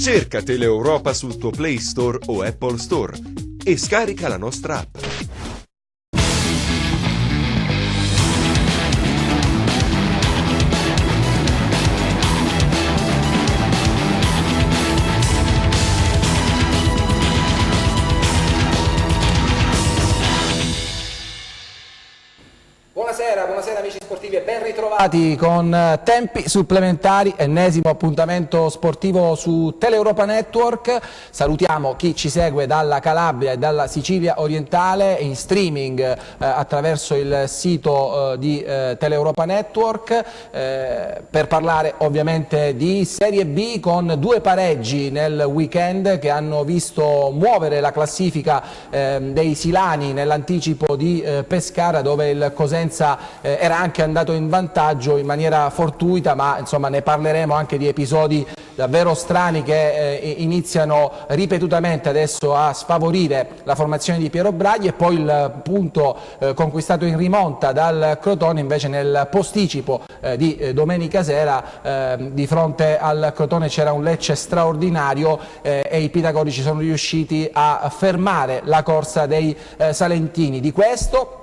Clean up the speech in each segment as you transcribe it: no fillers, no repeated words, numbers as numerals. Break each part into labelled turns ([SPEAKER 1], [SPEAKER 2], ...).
[SPEAKER 1] Cerca Teleeuropa sul tuo Play Store o Apple Store e scarica la nostra app.
[SPEAKER 2] Buonasera amici sportivi e ben ritrovati con Tempi Supplementari, ennesimo appuntamento sportivo su Teleeuropa Network. Salutiamo chi ci segue dalla Calabria e dalla Sicilia orientale in streaming attraverso il sito di Teleeuropa Network per parlare ovviamente di Serie B con due pareggi nel weekend che hanno visto muovere la classifica dei silani nell'anticipo di Pescara, dove il Cosenza era anche andato in vantaggio in maniera fortuita, ma insomma ne parleremo anche di episodi davvero strani che iniziano ripetutamente adesso a sfavorire la formazione di Piero Braghi. E poi il punto conquistato in rimonta dal Crotone invece nel posticipo di domenica sera. Di fronte al Crotone c'era un Lecce straordinario e i pitagorici sono riusciti a fermare la corsa dei salentini. Di questo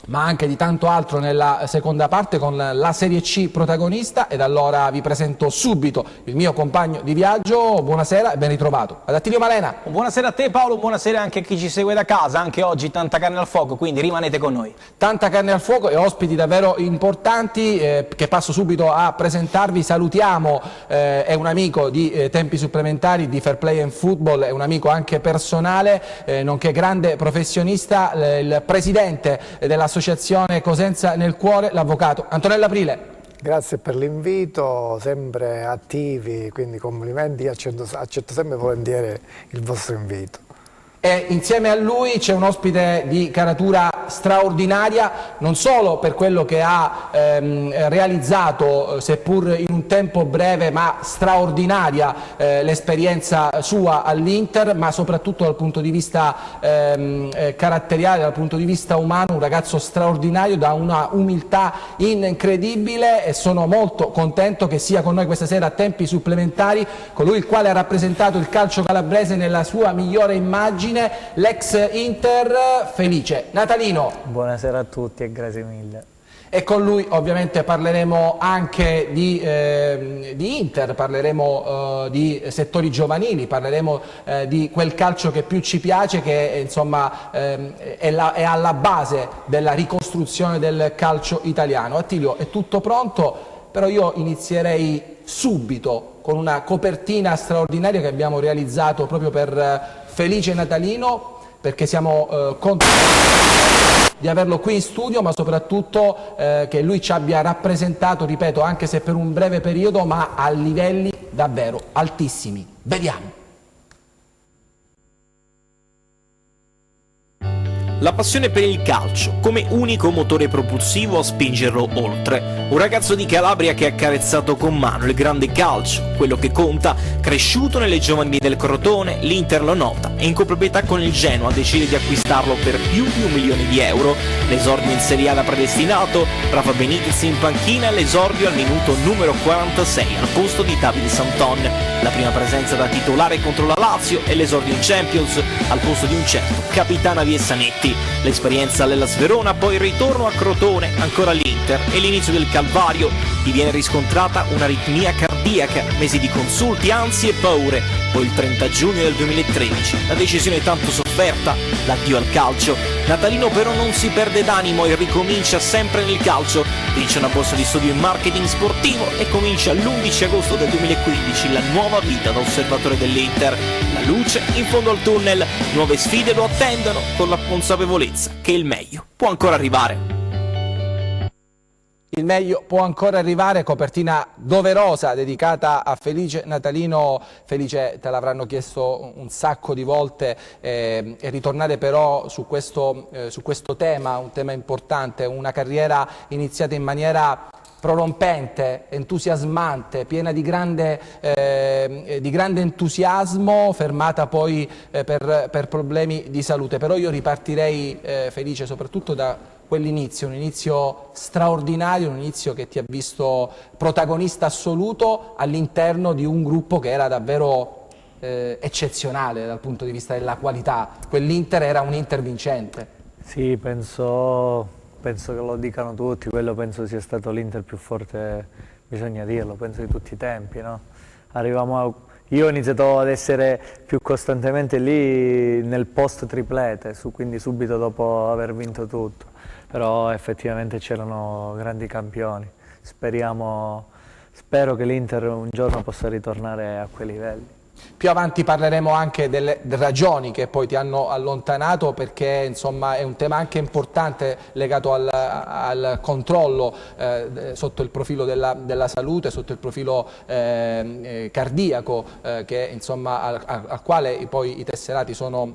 [SPEAKER 2] ma anche di tanto altro nella seconda parte con la Serie C protagonista, ed allora vi presento subito il mio compagno di viaggio. Buonasera e ben ritrovato ad Attilio Malena.
[SPEAKER 3] Buonasera a te Paolo, buonasera anche a chi ci segue da casa. Anche oggi tanta carne al fuoco, quindi rimanete con noi.
[SPEAKER 2] Tanta carne al fuoco e ospiti davvero importanti che passo subito a presentarvi. Salutiamo, è un amico di Tempi Supplementari, di Fair Play and Football, è un amico anche personale, nonché grande professionista, il presidente dell'associazione Cosenza nel Cuore, l'avvocato Antonello Aprile.
[SPEAKER 4] Grazie per l'invito, sempre attivi, quindi complimenti, accetto sempre volentieri il vostro invito.
[SPEAKER 2] E insieme a lui c'è un ospite di caratura straordinaria, non solo per quello che ha realizzato, seppur in un tempo breve ma straordinaria, l'esperienza sua all'Inter, ma soprattutto dal punto di vista caratteriale, dal punto di vista umano, un ragazzo straordinario, da una umiltà incredibile, e sono molto contento che sia con noi questa sera a Tempi Supplementari colui il quale ha rappresentato il calcio calabrese nella sua migliore immagine, l'ex Inter Felice Natalino.
[SPEAKER 5] Buonasera a tutti e grazie mille.
[SPEAKER 2] E con lui ovviamente parleremo anche di Inter, parleremo di settori giovanili, parleremo di quel calcio che più ci piace, che insomma è alla base della ricostruzione del calcio italiano. Attilio, è tutto pronto, però io inizierei subito con una copertina straordinaria che abbiamo realizzato proprio per Felice Natalino, perché siamo contenti di averlo qui in studio, ma soprattutto che lui ci abbia rappresentato, ripeto, anche se per un breve periodo, ma a livelli davvero altissimi. Vediamo.
[SPEAKER 6] La passione per il calcio come unico motore propulsivo a spingerlo oltre. Un ragazzo di Calabria che ha accarezzato con mano il grande calcio, quello che conta, cresciuto nelle giovanili del Crotone, l'Inter lo nota e in coproprietà con il Genoa decide di acquistarlo per più di €1 milione. L'esordio in Serie A da predestinato, Rafa Benitez in panchina e l'esordio al minuto numero 46 al posto di Davide Santon. La prima presenza da titolare contro la Lazio e l'esordio in Champions al posto di un certo Capitana Viesanetti. L'esperienza all'Hellas Verona, poi il ritorno a Crotone, ancora l'Inter e l'inizio del calvario. Gli viene riscontrata un'aritmia cardiaca, mesi di consulti, ansie e paure. Poi il 30 giugno del 2013, la decisione tanto sofferta, l'addio al calcio. Natalino però non si perde d'animo e ricomincia sempre nel calcio. Vince una borsa di studio in marketing sportivo e comincia l'11 agosto del 2015 la nuova vita da osservatore dell'Inter. La luce in fondo al tunnel, nuove sfide lo attendono con la consapevolezza che il meglio può ancora arrivare.
[SPEAKER 2] Il meglio può ancora arrivare, copertina doverosa dedicata a Felice Natalino. Felice, te l'avranno chiesto un sacco di volte e ritornare però su questo tema, un tema importante, una carriera iniziata in maniera prorompente, entusiasmante, piena di grande entusiasmo, fermata poi per problemi di salute. Però io ripartirei, Felice, soprattutto da quell'inizio, un inizio straordinario, un inizio che ti ha visto protagonista assoluto all'interno di un gruppo che era davvero eccezionale dal punto di vista della qualità. Quell'Inter era un Inter vincente.
[SPEAKER 5] Sì, penso che lo dicano tutti, quello penso sia stato l'Inter più forte, bisogna dirlo, penso di tutti i tempi, no? Io ho iniziato ad essere più costantemente lì nel post triplete, quindi subito dopo aver vinto tutto, però effettivamente c'erano grandi campioni. Spero che l'Inter un giorno possa ritornare a quei livelli.
[SPEAKER 2] Più avanti parleremo anche delle ragioni che poi ti hanno allontanato, perché insomma è un tema anche importante legato al controllo sotto il profilo della salute, sotto il profilo cardiaco, al quale poi i tesserati sono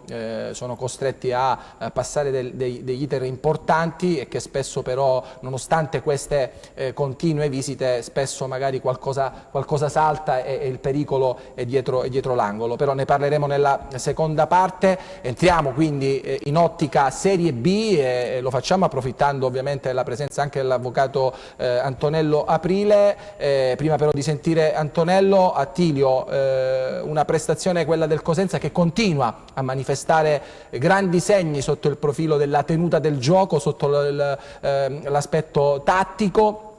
[SPEAKER 2] costretti a passare degli iter importanti, e che spesso però, nonostante queste continue visite, spesso magari qualcosa salta e il pericolo è dietro l'angolo. Però ne parleremo nella seconda parte. Entriamo quindi in ottica Serie B e lo facciamo approfittando ovviamente della presenza anche dell'avvocato Antonello Aprile. Prima però di sentire Antonello, Attilio, una prestazione, quella del Cosenza, che continua a manifestare grandi segni sotto il profilo della tenuta del gioco, sotto l'aspetto tattico,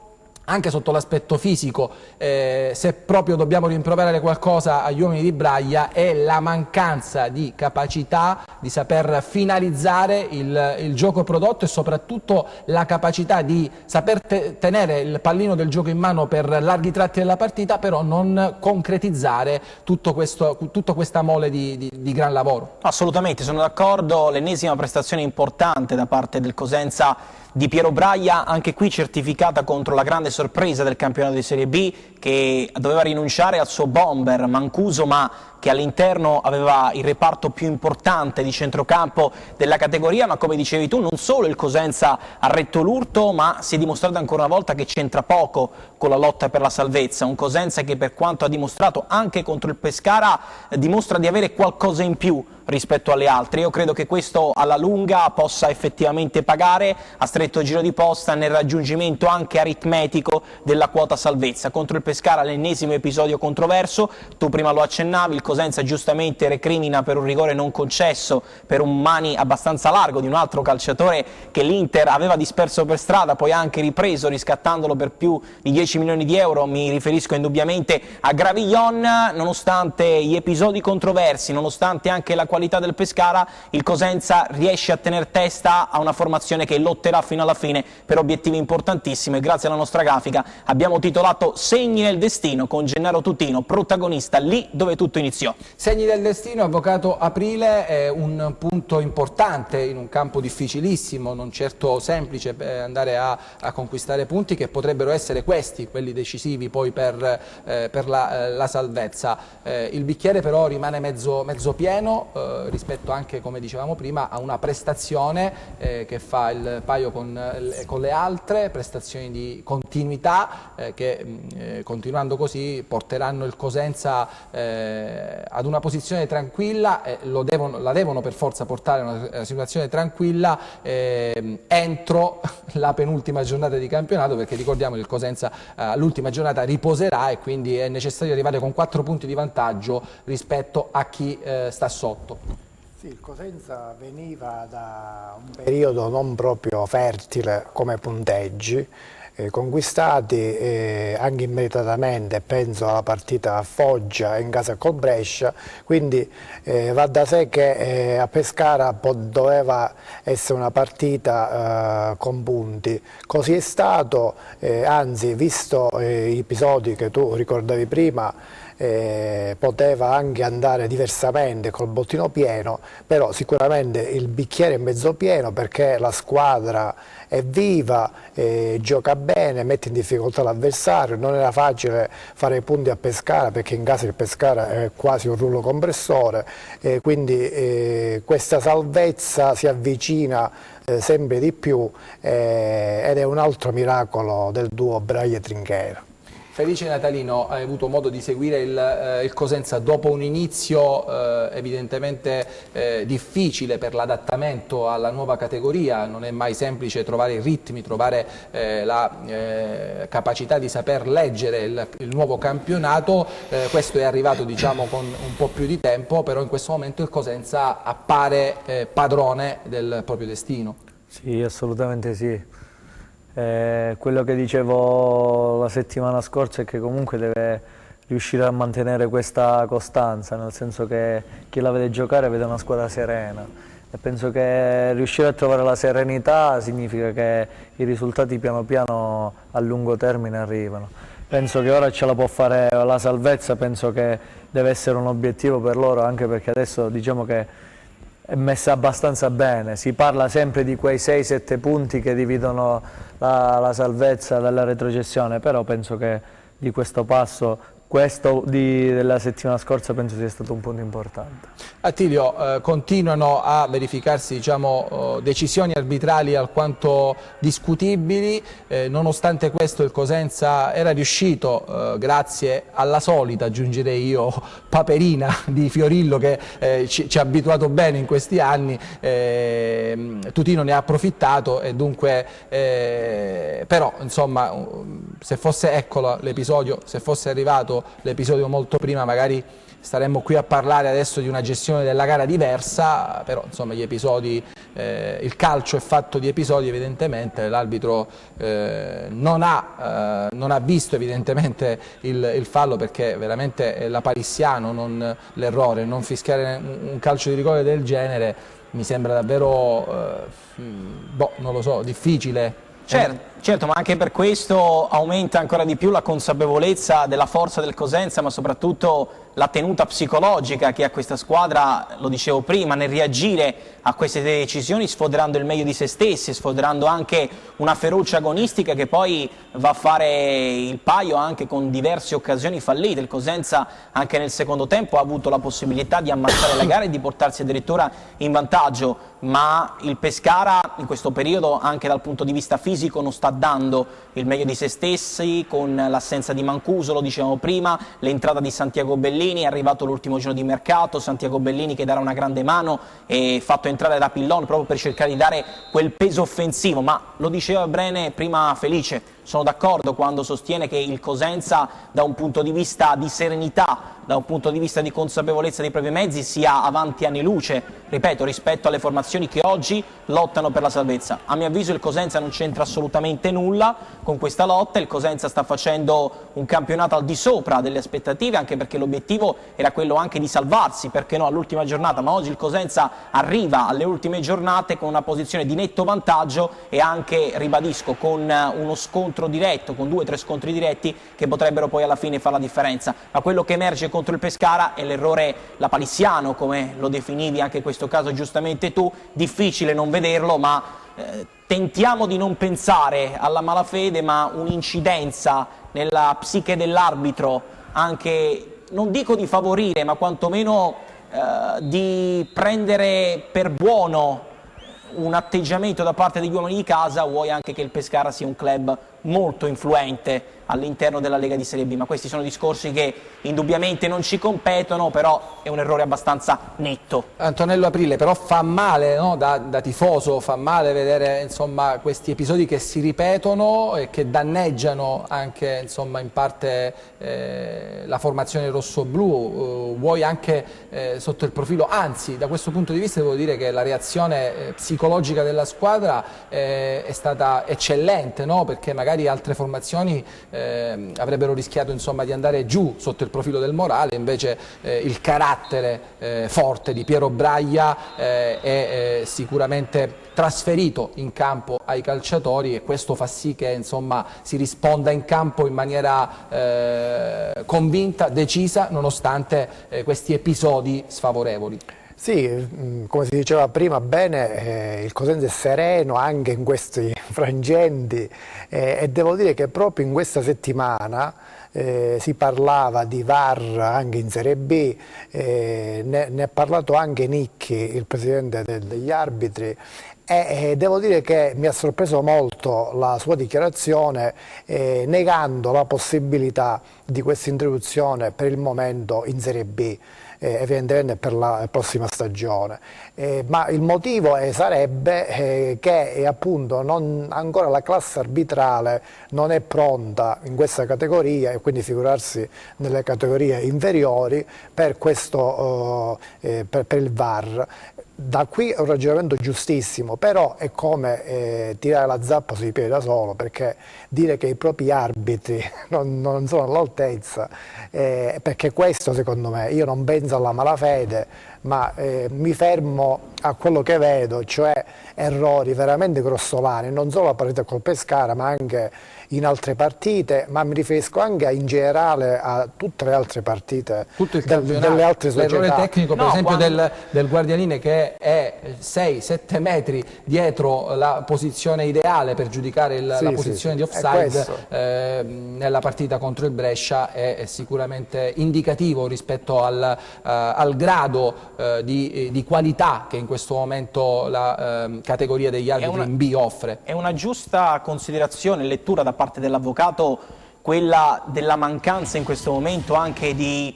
[SPEAKER 2] anche sotto l'aspetto fisico. Se proprio dobbiamo rimproverare qualcosa agli uomini di Braglia è la mancanza di capacità di saper finalizzare il gioco prodotto, e soprattutto la capacità di saper tenere il pallino del gioco in mano per larghi tratti della partita, però non concretizzare tutta questa mole di gran lavoro.
[SPEAKER 3] Assolutamente, sono d'accordo. L'ennesima prestazione importante da parte del Cosenza di Piero Braglia, anche qui certificata contro la grande sorpresa del campionato di Serie B, che doveva rinunciare al suo bomber Mancuso, ma che all'interno aveva il reparto più importante di centrocampo della categoria. Ma come dicevi tu, non solo il Cosenza ha retto l'urto, ma si è dimostrato ancora una volta che c'entra poco con la lotta per la salvezza. Un Cosenza che, per quanto ha dimostrato anche contro il Pescara, dimostra di avere qualcosa in più rispetto alle altre. Io credo che questo alla lunga possa effettivamente pagare a stretto giro di posta nel raggiungimento anche aritmetico della quota salvezza. Contro il Pescara l'ennesimo episodio controverso, tu prima lo accennavi, il Cosenza giustamente recrimina per un rigore non concesso, per un mani abbastanza largo di un altro calciatore che l'Inter aveva disperso per strada, poi ha anche ripreso riscattandolo per più di 10 milioni di euro. Mi riferisco indubbiamente a Gravillon. Nonostante gli episodi controversi, nonostante anche la qualità del Pescara, il Cosenza riesce a tener testa a una formazione che lotterà fino alla fine per obiettivi importantissimi, e grazie alla nostra grafica abbiamo titolato Segni nel destino, con Gennaro Tutino protagonista lì dove tutto iniziò.
[SPEAKER 2] Segni del destino, avvocato Aprile, è un punto importante in un campo difficilissimo, non certo semplice andare a conquistare punti che potrebbero essere questi, quelli decisivi poi per la salvezza. Il bicchiere però rimane mezzo pieno, rispetto anche, come dicevamo prima, a una prestazione che fa il paio con le altre, prestazioni di continuità che continuando così porteranno il Cosenza ad una posizione tranquilla, la devono per forza portare a una situazione tranquilla entro la penultima giornata di campionato, perché ricordiamo che il Cosenza all'ultima giornata riposerà, e quindi è necessario arrivare con 4 punti di vantaggio rispetto a chi sta sotto.
[SPEAKER 4] Sì, il Cosenza veniva da un periodo non proprio fertile come punteggi, conquistati anche immediatamente, penso alla partita a Foggia in casa col Brescia, quindi va da sé che a Pescara doveva essere una partita con punti. Così è stato, anzi, visto gli episodi che tu ricordavi prima, poteva anche andare diversamente col bottino pieno, però sicuramente il bicchiere è mezzo pieno, perché la squadra è viva, gioca bene, mette in difficoltà l'avversario. Non era facile fare punti a Pescara, perché in casa il Pescara è quasi un rullo compressore, quindi questa salvezza si avvicina sempre di più, ed è un altro miracolo del duo Braglia-Trinchera.
[SPEAKER 2] Felice Natalino, hai avuto modo di seguire il Cosenza dopo un inizio evidentemente difficile per l'adattamento alla nuova categoria. Non è mai semplice trovare i ritmi, trovare la capacità di saper leggere il nuovo campionato. Questo è arrivato, diciamo, con un po' più di tempo, però in questo momento il Cosenza appare padrone del proprio destino.
[SPEAKER 5] Sì, assolutamente sì. Quello che dicevo la settimana scorsa è che comunque deve riuscire a mantenere questa costanza, nel senso che chi la vede giocare vede una squadra serena, e penso che riuscire a trovare la serenità significa che i risultati piano piano a lungo termine arrivano. Penso che ora ce la può fare la salvezza, penso che deve essere un obiettivo per loro, anche perché adesso diciamo che è messa abbastanza bene. Si parla sempre di quei 6-7 punti che dividono la salvezza dalla retrocessione, però penso che di questo passo, della settimana scorsa, penso sia stato un punto importante.
[SPEAKER 2] Attilio, continuano a verificarsi, diciamo, decisioni arbitrali alquanto discutibili, nonostante questo il Cosenza era riuscito, grazie alla solita, aggiungerei io, paperina di Fiorillo che ci ha abituato bene in questi anni. Tutino ne ha approfittato e dunque, però insomma, se fosse, eccolo l'episodio, se fosse arrivato l'episodio molto prima, magari staremmo qui a parlare adesso di una gestione della gara diversa, però insomma gli episodi, il calcio è fatto di episodi, evidentemente l'arbitro non ha visto evidentemente il fallo, perché veramente è lapalissiano l'errore, non fischiare un calcio di rigore del genere mi sembra davvero, non lo so, difficile.
[SPEAKER 3] Certo, ma anche per questo aumenta ancora di più la consapevolezza della forza del Cosenza, ma soprattutto la tenuta psicologica che ha questa squadra, lo dicevo prima, nel reagire a queste decisioni, sfoderando il meglio di se stessi, sfoderando anche una ferocia agonistica che poi va a fare il paio anche con diverse occasioni fallite. Il Cosenza anche nel secondo tempo ha avuto la possibilità di ammazzare la gara e di portarsi addirittura in vantaggio, ma il Pescara in questo periodo anche dal punto di vista fisico non sta dando il meglio di se stessi, con l'assenza di Mancuso, lo dicevamo prima, l'entrata di Santiago Bellini, è arrivato l'ultimo giorno di mercato, Santiago Bellini che darà una grande mano e fatto entrare da Pillon proprio per cercare di dare quel peso offensivo, ma lo diceva bene prima Felice, sono d'accordo quando sostiene che il Cosenza da un punto di vista di serenità, da un punto di vista di consapevolezza dei propri mezzi sia avanti anni luce, ripeto, rispetto alle formazioni che oggi lottano per la salvezza. A mio avviso il Cosenza non c'entra assolutamente nulla con questa lotta, il Cosenza sta facendo un campionato al di sopra delle aspettative, anche perché l'obiettivo era quello anche di salvarsi, perché no, all'ultima giornata, ma oggi il Cosenza arriva alle ultime giornate con una posizione di netto vantaggio e anche, ribadisco, con uno scontro diretto, con 2 o 3 scontri diretti che potrebbero poi alla fine fare la differenza. Ma quello che emerge contro il Pescara è l'errore lapalissiano, come lo definivi anche in questo caso giustamente tu, difficile non vederlo, ma tentiamo di non pensare alla malafede, ma un'incidenza nella psiche dell'arbitro, anche non dico di favorire, ma quantomeno di prendere per buono un atteggiamento da parte degli uomini di casa. Vuoi anche che il Pescara sia un club molto influente all'interno della Lega di Serie B, ma questi sono discorsi che indubbiamente non ci competono, però è un errore abbastanza netto.
[SPEAKER 2] Antonello Aprile, però fa male, no? da tifoso, fa male vedere insomma, questi episodi che si ripetono e che danneggiano anche insomma, in parte la formazione rossoblù, vuoi anche sotto il profilo, anzi da questo punto di vista devo dire che la reazione psicologica della squadra è stata eccellente, no? Perché magari altre formazioni avrebbero rischiato insomma, di andare giù sotto il profilo del morale, invece il carattere forte di Piero Braglia è sicuramente trasferito in campo ai calciatori e questo fa sì che insomma, si risponda in campo in maniera convinta, decisa, nonostante questi episodi sfavorevoli.
[SPEAKER 4] Sì, come si diceva prima bene, il Cosenza è sereno anche in questi frangenti e devo dire che proprio in questa settimana si parlava di VAR anche in Serie B, ne ha parlato anche Nicchi, il presidente degli arbitri, e devo dire che mi ha sorpreso molto la sua dichiarazione, negando la possibilità di questa introduzione per il momento in Serie B, evidentemente per la prossima stagione. Ma il motivo sarebbe che appunto ancora la classe arbitrale non è pronta in questa categoria, e quindi figurarsi nelle categorie inferiori per il VAR. Da qui è un ragionamento giustissimo, però è come tirare la zappa sui piedi da solo, perché dire che i propri arbitri non sono all'altezza, perché questo secondo me, io non penso alla malafede, ma mi fermo a quello che vedo, cioè errori veramente grossolani, non solo a partita col Pescara, ma anche in altre partite, ma mi riferisco anche in generale a tutte le altre partite delle altre società.
[SPEAKER 2] L'errore tecnico per esempio del Guardialine, che è 6-7 metri dietro la posizione ideale per giudicare la posizione di offside nella partita contro il Brescia, è sicuramente indicativo rispetto al grado di qualità che in questo momento la categoria degli arbitri in B offre.
[SPEAKER 3] È una giusta considerazione, lettura da parte dell'avvocato, quella della mancanza in questo momento anche di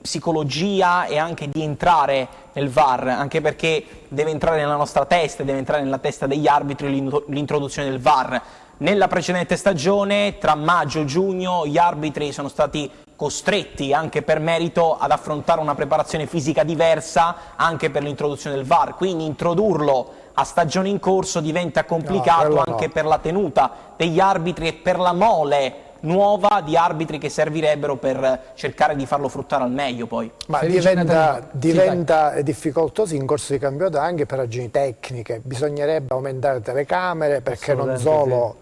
[SPEAKER 3] psicologia e anche di entrare nel VAR, anche perché deve entrare nella nostra testa, deve entrare nella testa degli arbitri l'introduzione del VAR. Nella precedente stagione, tra maggio e giugno, gli arbitri sono stati costretti, anche per merito, ad affrontare una preparazione fisica diversa anche per l'introduzione del VAR, quindi introdurlo a stagione in corso diventa complicato anche per la tenuta degli arbitri e per la mole nuova di arbitri che servirebbero per cercare di farlo fruttare al meglio poi.
[SPEAKER 4] Ma diventa difficoltoso in corso di campionato anche per ragioni tecniche, bisognerebbe aumentare telecamere, perché non solo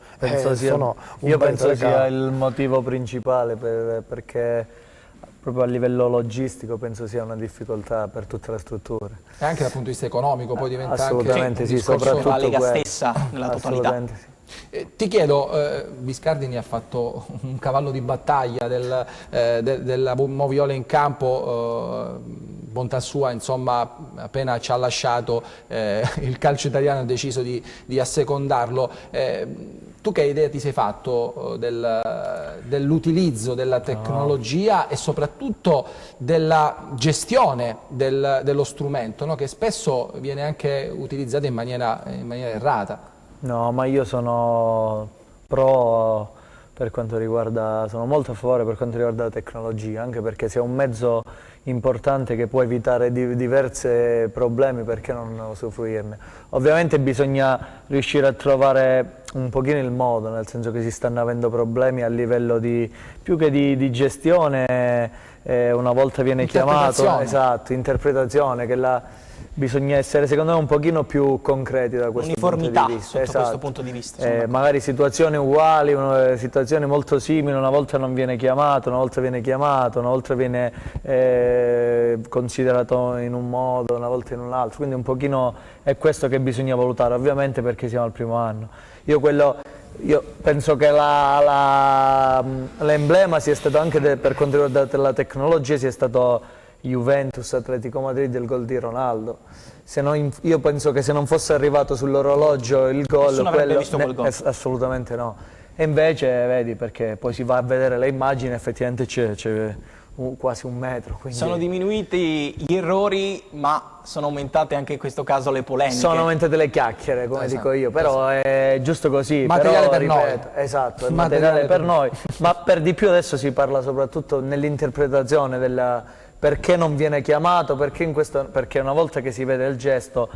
[SPEAKER 5] io penso sia il motivo principale, perché proprio a livello logistico penso sia una difficoltà per tutte le strutture.
[SPEAKER 2] E anche dal punto di vista economico poi diventa
[SPEAKER 5] assolutamente
[SPEAKER 2] anche
[SPEAKER 5] soprattutto
[SPEAKER 3] la Lega stessa nella totalità.
[SPEAKER 2] Ti chiedo, Biscardini ha fatto un cavallo di battaglia della Moviola in campo, bontà sua, insomma, appena ci ha lasciato il calcio italiano ha deciso di assecondarlo. Tu che idea ti sei fatto dell'utilizzo della tecnologia e soprattutto della gestione dello strumento, no? Che spesso viene anche utilizzato in maniera errata?
[SPEAKER 5] No, ma io sono pro per quanto riguarda, sono molto a favore per quanto riguarda la tecnologia, anche perché se è un mezzo importante che può evitare diversi problemi, perché non usufruirne? Ovviamente bisogna riuscire a trovare un pochino il modo, nel senso che si stanno avendo problemi a livello più che di gestione, una volta viene chiamato, esatto, interpretazione, bisogna essere secondo me un pochino più concreti da questo punto di vista.
[SPEAKER 3] Sotto questo punto di vista.
[SPEAKER 5] Magari situazioni uguali, situazioni molto simili, una volta non viene chiamato, una volta viene chiamato, una volta viene considerato in un modo, una volta in un altro, quindi un pochino è questo che bisogna valutare, ovviamente perché siamo al primo anno. Io penso che l'emblema sia stato anche per quanto riguarda la tecnologia, sia stato Juventus, Atletico Madrid, del gol di Ronaldo. Io penso che se non fosse arrivato sull'orologio il gol,
[SPEAKER 3] nessuno avrebbe visto quel gol.
[SPEAKER 5] Assolutamente no. E invece, vedi, perché poi si va a vedere le immagini, effettivamente c'è quasi un metro. Quindi
[SPEAKER 3] sono diminuiti gli errori, ma sono aumentate anche in questo caso le polemiche.
[SPEAKER 5] Sono aumentate le chiacchiere, come dico io, però è giusto così.
[SPEAKER 2] Materiale per noi.
[SPEAKER 5] Esatto, è materiale per noi, ma per di più adesso si parla soprattutto nell'interpretazione perché non viene chiamato, perché una volta che si vede il gesto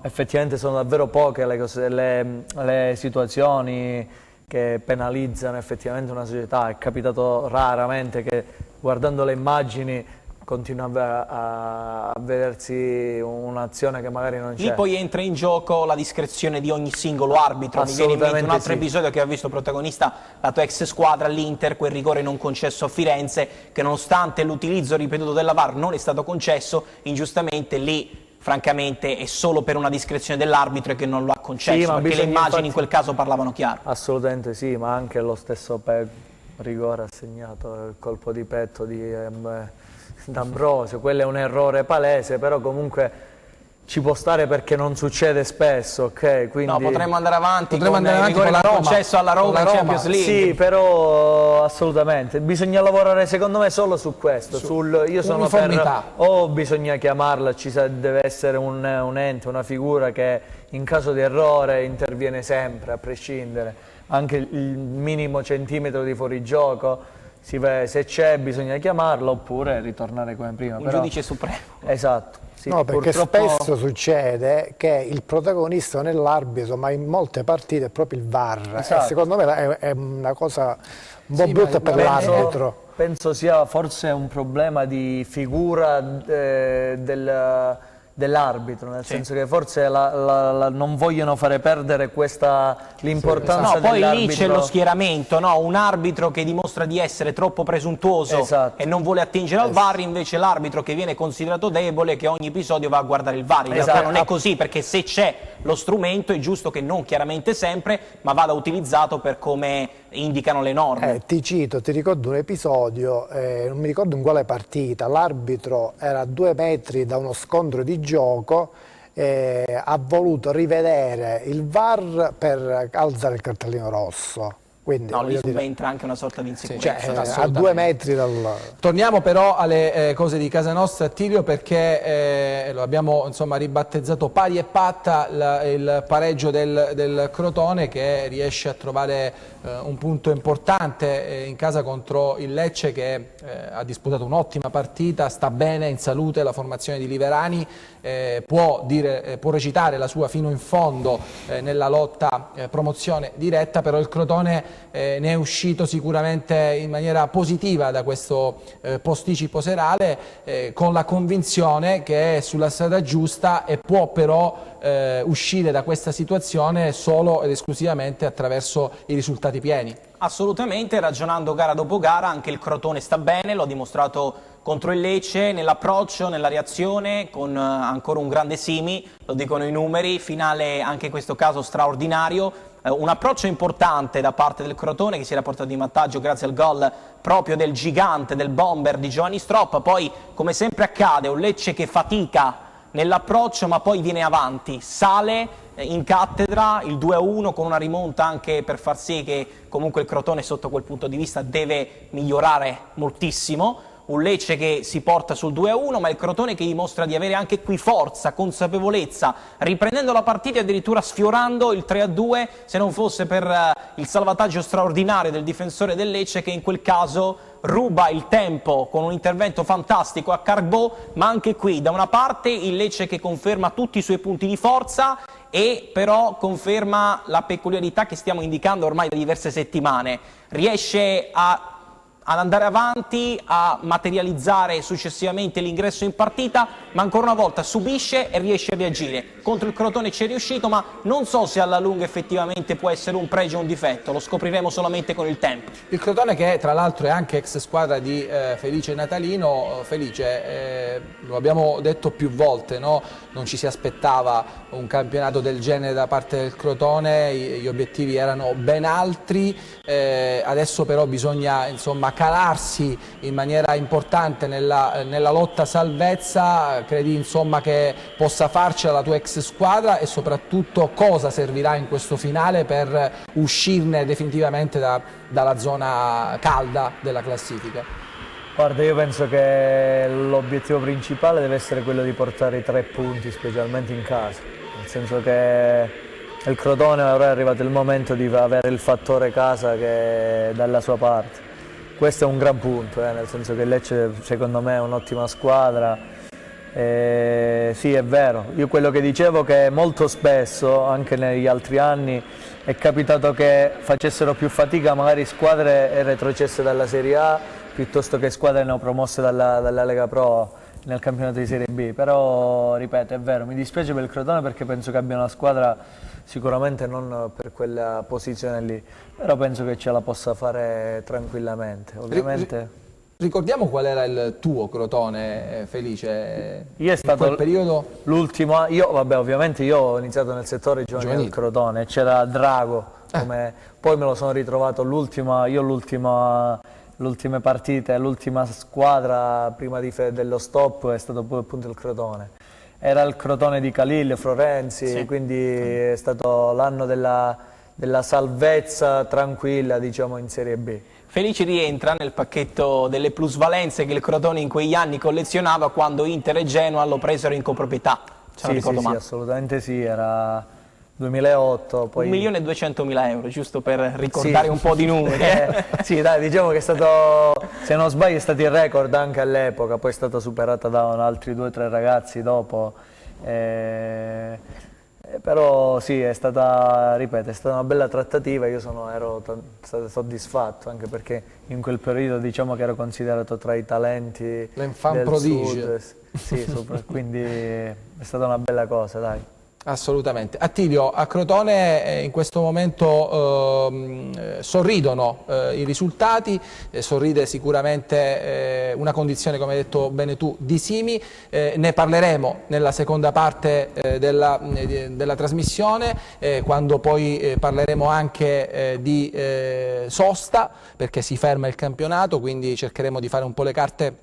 [SPEAKER 5] effettivamente sono davvero poche le situazioni che penalizzano effettivamente una società. È capitato raramente che guardando le immagini continua a vedersi un'azione che magari non c'è.
[SPEAKER 3] Lì poi entra in gioco la discrezione di ogni singolo arbitro. Mi viene in mente un altro episodio che ha visto protagonista la tua ex squadra, l'Inter, quel rigore non concesso a Firenze, che nonostante l'utilizzo ripetuto della VAR non è stato concesso, ingiustamente lì francamente è solo per una discrezione dell'arbitro e che non lo ha concesso, perché le immagini in quel caso parlavano chiaro.
[SPEAKER 5] Assolutamente sì, ma anche lo stesso rigore assegnato, il colpo di petto di D'Ambrosio, quello è un errore palese, però comunque ci può stare perché non succede spesso, ok? Quindi
[SPEAKER 3] no, potremmo andare avanti
[SPEAKER 2] con
[SPEAKER 3] il rigore
[SPEAKER 2] con la Roma.
[SPEAKER 3] concesso alla Roma in Champions League.
[SPEAKER 5] Sì, però assolutamente, bisogna lavorare secondo me solo su questo, io sono per, o bisogna chiamarla, deve essere un ente, una figura che in caso di errore interviene sempre, a prescindere, anche il minimo centimetro di fuorigioco, se c'è bisogna chiamarlo oppure ritornare come prima.
[SPEAKER 3] Un giudice supremo.
[SPEAKER 5] Esatto. Sì,
[SPEAKER 4] no, perché
[SPEAKER 5] purtroppo
[SPEAKER 4] spesso succede che il protagonista non è l'arbitro, ma in molte partite è proprio il VAR.
[SPEAKER 5] Esatto.
[SPEAKER 4] E secondo me è una cosa un po' brutta per l'arbitro.
[SPEAKER 5] Penso sia forse un problema di figura dell'arbitro, nel senso che forse non vogliono fare perdere l'importanza
[SPEAKER 3] dell'arbitro. Poi lì c'è lo schieramento, no? Un arbitro che dimostra di essere troppo presuntuoso e non vuole attingere al VAR, invece l'arbitro che viene considerato debole, che ogni episodio va a guardare il VAR. In realtà non è così, perché se c'è lo strumento è giusto che non chiaramente sempre, ma vada utilizzato per come indicano le norme.
[SPEAKER 4] Ti ricordo un episodio, non mi ricordo in quale partita, l'arbitro era a 2 metri da uno scontro di gioco, ha voluto rivedere il VAR per alzare il cartellino rosso. Quindi,
[SPEAKER 3] no, lì subentra anche una sorta di insicurezza.
[SPEAKER 4] A 2 metri dal...
[SPEAKER 2] Torniamo però alle cose di casa nostra, Attilio, perché lo abbiamo insomma ribattezzato pari e patta il pareggio del Crotone, che riesce a trovare un punto importante in casa contro il Lecce, che ha disputato un'ottima partita, sta bene, in salute, la formazione di Liverani può recitare la sua fino in fondo nella lotta promozione diretta, però il Crotone ne è uscito sicuramente in maniera positiva da questo posticipo serale, con la convinzione che è sulla strada giusta e può però uscire da questa situazione solo ed esclusivamente attraverso i risultati pieni.
[SPEAKER 3] Assolutamente, ragionando gara dopo gara, anche il Crotone sta bene, lo ha dimostrato contro il Lecce, nell'approccio, nella reazione, con ancora un grande Simi, lo dicono i numeri, finale anche in questo caso straordinario. Un approccio importante da parte del Crotone, che si era portato in vantaggio grazie al gol proprio del gigante, del bomber di Giovanni Stroppa. Poi, come sempre accade, un Lecce che fatica nell'approccio ma poi viene avanti, sale in cattedra, il 2-1 con una rimonta anche per far sì che comunque il Crotone sotto quel punto di vista deve migliorare moltissimo. Un Lecce che si porta sul 2-1, ma il Crotone che dimostra di avere anche qui forza, consapevolezza, riprendendo la partita e addirittura sfiorando il 3-2, se non fosse per il salvataggio straordinario del difensore del Lecce, che in quel caso ruba il tempo con un intervento fantastico a Carbo. Ma anche qui da una parte il Lecce che conferma tutti i suoi punti di forza e però conferma la peculiarità che stiamo indicando ormai da diverse settimane, riesce ad andare avanti, a materializzare successivamente l'ingresso in partita, ma ancora una volta subisce e riesce a reagire. Contro il Crotone ci è riuscito, ma non so se alla lunga effettivamente può essere un pregio o un difetto, lo scopriremo solamente con il tempo.
[SPEAKER 2] Il Crotone, che tra l'altro è anche ex squadra di Felice Natalino. Felice, lo abbiamo detto più volte, no? Non ci si aspettava un campionato del genere da parte del Crotone, gli obiettivi erano ben altri, adesso però bisogna insomma calarsi in maniera importante nella lotta salvezza. Credi insomma che possa farcela la tua ex squadra, e soprattutto cosa servirà in questo finale per uscirne definitivamente dalla zona calda della classifica?
[SPEAKER 5] Guarda, io penso che l'obiettivo principale deve essere quello di portare i 3 punti, specialmente in casa, nel senso che il Crotone ora è arrivato il momento di avere il fattore casa che è dalla sua parte. Questo è un gran punto, nel senso che il Lecce secondo me è un'ottima squadra. Sì, è vero, io quello che dicevo che molto spesso, anche negli altri anni, è capitato che facessero più fatica magari squadre retrocesse dalla Serie A piuttosto che squadre neopromosse dalla Lega Pro nel campionato di Serie B, però ripeto, è vero, mi dispiace per il Crotone perché penso che abbia una squadra sicuramente non per quella posizione lì, però penso che ce la possa fare tranquillamente. Ovviamente.
[SPEAKER 2] Ricordiamo qual era il tuo Crotone, Felice?
[SPEAKER 5] Io è stato
[SPEAKER 2] quel periodo?
[SPEAKER 5] l'ultimo, ovviamente io ho iniziato nel settore giovanile del Crotone, c'era Drago, Poi me lo sono ritrovato l'ultima partita, l'ultima squadra prima dello stop è stato pure appunto il Crotone. Era il Crotone di Khalil, Florenzi, sì. Quindi è stato l'anno della salvezza tranquilla, diciamo, in Serie B.
[SPEAKER 3] Felice rientra nel pacchetto delle plusvalenze che il Crotone in quegli anni collezionava quando Inter e Genoa lo presero in coproprietà.
[SPEAKER 5] Sì, assolutamente sì, era 2008. Poi...
[SPEAKER 3] 1.200.000 euro, giusto per ricordare un po' di numeri.
[SPEAKER 5] Sì, dai, diciamo che è stato, se non sbaglio, è stato il record anche all'epoca, poi è stata superata da altri 2 o 3 ragazzi dopo. Però sì, è stata, ripeto, è stata una bella trattativa, io ero stato soddisfatto, anche perché in quel periodo diciamo che ero considerato tra i talenti
[SPEAKER 2] l'enfant prodigio.
[SPEAKER 5] Sì, quindi è stata una bella cosa, dai.
[SPEAKER 2] Assolutamente. Attilio, a Crotone in questo momento sorridono i risultati, sorride sicuramente una condizione, come hai detto bene tu, di Simi, ne parleremo nella seconda parte della trasmissione, quando poi parleremo anche di sosta, perché si ferma il campionato, quindi cercheremo di fare un po' le carte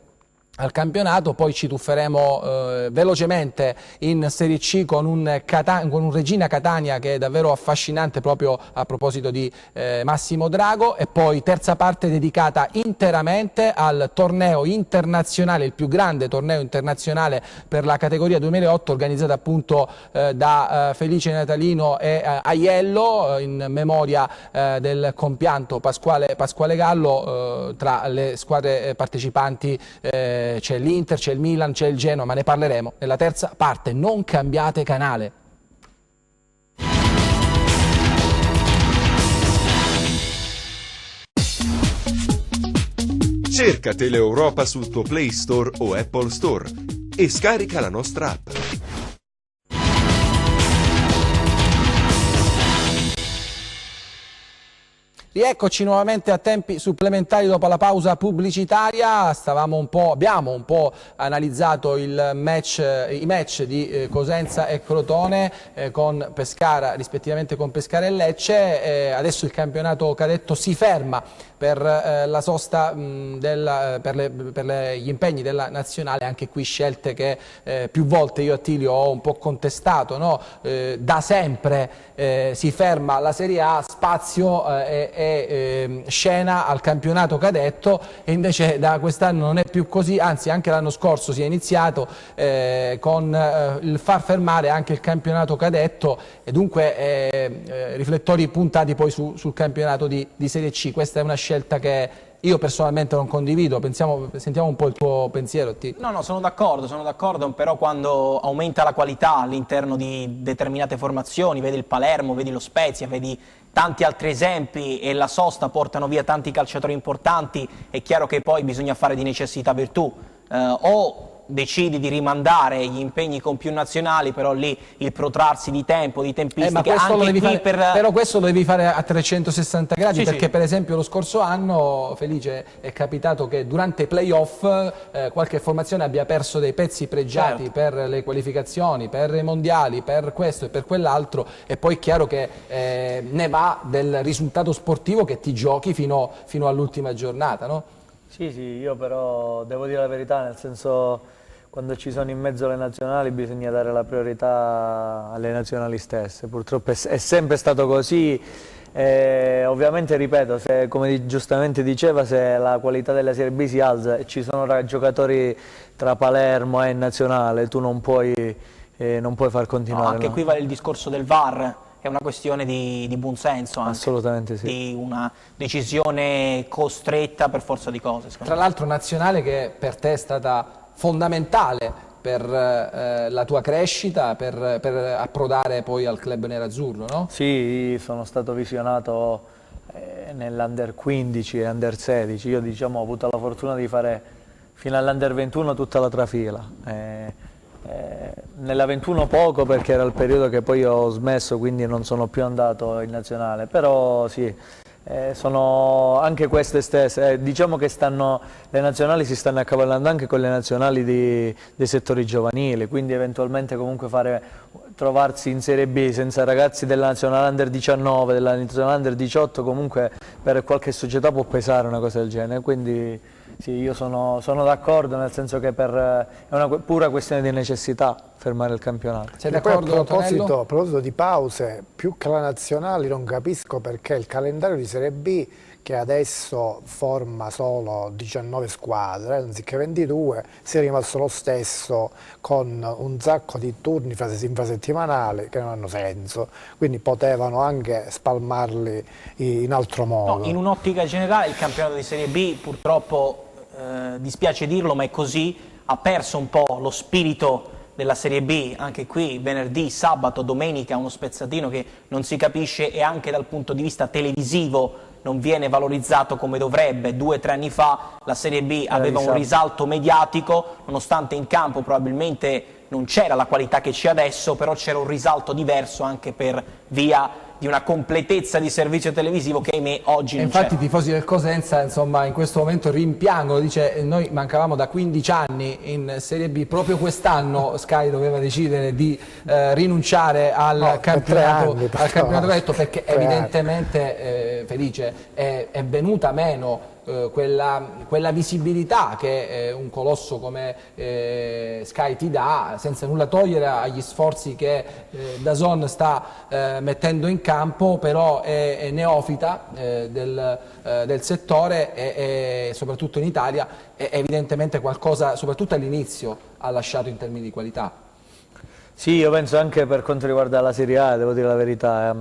[SPEAKER 2] al campionato, poi ci tufferemo velocemente in Serie C con un Regina Catania che è davvero affascinante proprio a proposito di Massimo Drago, e poi terza parte dedicata interamente al torneo internazionale, il più grande torneo internazionale per la categoria 2008, organizzato appunto da Felice Natalino e Aiello in memoria del compianto Pasquale Gallo. Tra le squadre partecipanti c'è l'Inter, c'è il Milan, c'è il Genoa, ma ne parleremo nella terza parte. Non cambiate canale.
[SPEAKER 1] Cerca Teleeuropa sul tuo Play Store o Apple Store e scarica la nostra app.
[SPEAKER 2] Rieccoci nuovamente a tempi supplementari dopo la pausa pubblicitaria. Abbiamo un po' analizzato i match di Cosenza e Crotone con Pescara, rispettivamente con Pescara e Lecce. Adesso il campionato cadetto si ferma per la sosta per gli impegni della nazionale. Anche qui scelte che più volte io, Attilio, ho un po' contestato, no? Da sempre si ferma la Serie A, spazio scena al campionato cadetto, e invece da quest'anno non è più così, anzi anche l'anno scorso si è iniziato con il far fermare anche il campionato cadetto, e dunque riflettori puntati poi sul campionato di Serie C. Questa è una scelta che io personalmente non condivido. Sentiamo un po' il tuo pensiero.
[SPEAKER 3] No, sono d'accordo, però quando aumenta la qualità all'interno di determinate formazioni, vedi il Palermo, vedi lo Spezia, vedi tanti altri esempi, e la sosta portano via tanti calciatori importanti, è chiaro che poi bisogna fare di necessità virtù. O decidi di rimandare gli impegni con più nazionali, però lì il protrarsi di tempo, di tempistica,
[SPEAKER 2] però questo lo devi fare a 360 gradi, perché per esempio lo scorso anno, Felice, è capitato che durante i playoff qualche formazione abbia perso dei pezzi pregiati, certo, per le qualificazioni, per i mondiali, per questo e per quell'altro, e poi è chiaro che ne va del risultato sportivo che ti giochi fino all'ultima giornata, no?
[SPEAKER 5] Sì, io però devo dire la verità, nel senso, quando ci sono in mezzo le nazionali bisogna dare la priorità alle nazionali stesse. Purtroppo è sempre stato così. Ovviamente, ripeto, come giustamente diceva, se la qualità della Serie B si alza e ci sono giocatori tra Palermo e Nazionale, tu non puoi far continuare.
[SPEAKER 3] No, anche qui vale il discorso del VAR. È una questione di buonsenso, anche.
[SPEAKER 5] Assolutamente sì.
[SPEAKER 3] Di una decisione costretta per forza di cose.
[SPEAKER 2] Tra l'altro Nazionale che per te è stata fondamentale per la tua crescita, per approdare poi al club nerazzurro, no?
[SPEAKER 5] Sì, sono stato visionato nell'Under 15 e Under 16. Io, diciamo, ho avuto la fortuna di fare fino all'Under 21 tutta la trafila. Nella 21 poco, perché era il periodo che poi ho smesso, quindi non sono più andato in nazionale, però sì, sono anche queste stesse, diciamo che le nazionali si stanno accavallando anche con le nazionali dei settori giovanili, quindi eventualmente comunque trovarsi in Serie B senza ragazzi della nazionale under 19, della nazionale under 18, comunque per qualche società può pesare una cosa del genere, quindi sì, io sono d'accordo, nel senso che è una pura questione di necessità fermare il campionato.
[SPEAKER 2] Sei d'accordo,
[SPEAKER 4] a proposito di pause, più che la nazionale non capisco perché il calendario di Serie B, che adesso forma solo 19 squadre, anziché 22, sia rimasto lo stesso, con un sacco di turni infrasettimanali che non hanno senso, quindi potevano anche spalmarli in altro modo.
[SPEAKER 3] No, in un'ottica generale il campionato di Serie B purtroppo, dispiace dirlo, ma è così, ha perso un po' lo spirito della Serie B. Anche qui venerdì, sabato, domenica uno spezzatino che non si capisce, e anche dal punto di vista televisivo non viene valorizzato come dovrebbe. 2 o 3 anni fa la Serie B aveva un risalto mediatico, nonostante in campo probabilmente non c'era la qualità che c'è adesso, però c'era un risalto diverso anche per via di una completezza di servizio televisivo che ahimè oggi non c'è.
[SPEAKER 2] Infatti i tifosi del Cosenza, insomma, in questo momento rimpiangono, dice noi mancavamo da 15 anni in Serie B, proprio quest'anno Sky doveva decidere di rinunciare al campionato cadetto, perché evidentemente Felice è venuta meno quella visibilità che un colosso come Sky ti dà, senza nulla togliere agli sforzi che DAZN sta mettendo in campo, però è neofita del settore e soprattutto in Italia evidentemente qualcosa, soprattutto all'inizio, ha lasciato in termini di qualità.
[SPEAKER 5] Sì, io penso anche per quanto riguarda la Serie A, devo dire la verità,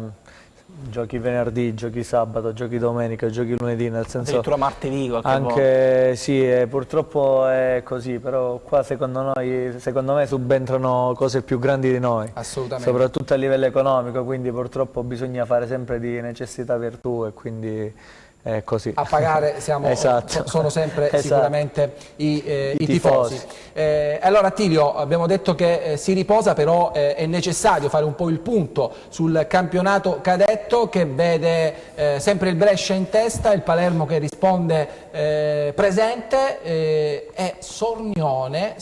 [SPEAKER 5] giochi venerdì, giochi sabato, giochi domenica, giochi lunedì, nel senso
[SPEAKER 3] addirittura martedì qualche
[SPEAKER 5] anche
[SPEAKER 3] volta.
[SPEAKER 5] Sì, purtroppo è così, però qua secondo me subentrano cose più grandi di noi,
[SPEAKER 2] assolutamente,
[SPEAKER 5] soprattutto a livello economico, quindi purtroppo bisogna fare sempre di necessità virtù, e quindi è così.
[SPEAKER 2] A pagare
[SPEAKER 5] esatto.
[SPEAKER 2] sono sempre sicuramente i tifosi. Allora Attilio, abbiamo detto che si riposa, però è necessario fare un po' il punto sul campionato cadetto, che vede sempre il Brescia in testa, il Palermo che risponde presente, e Sorniona,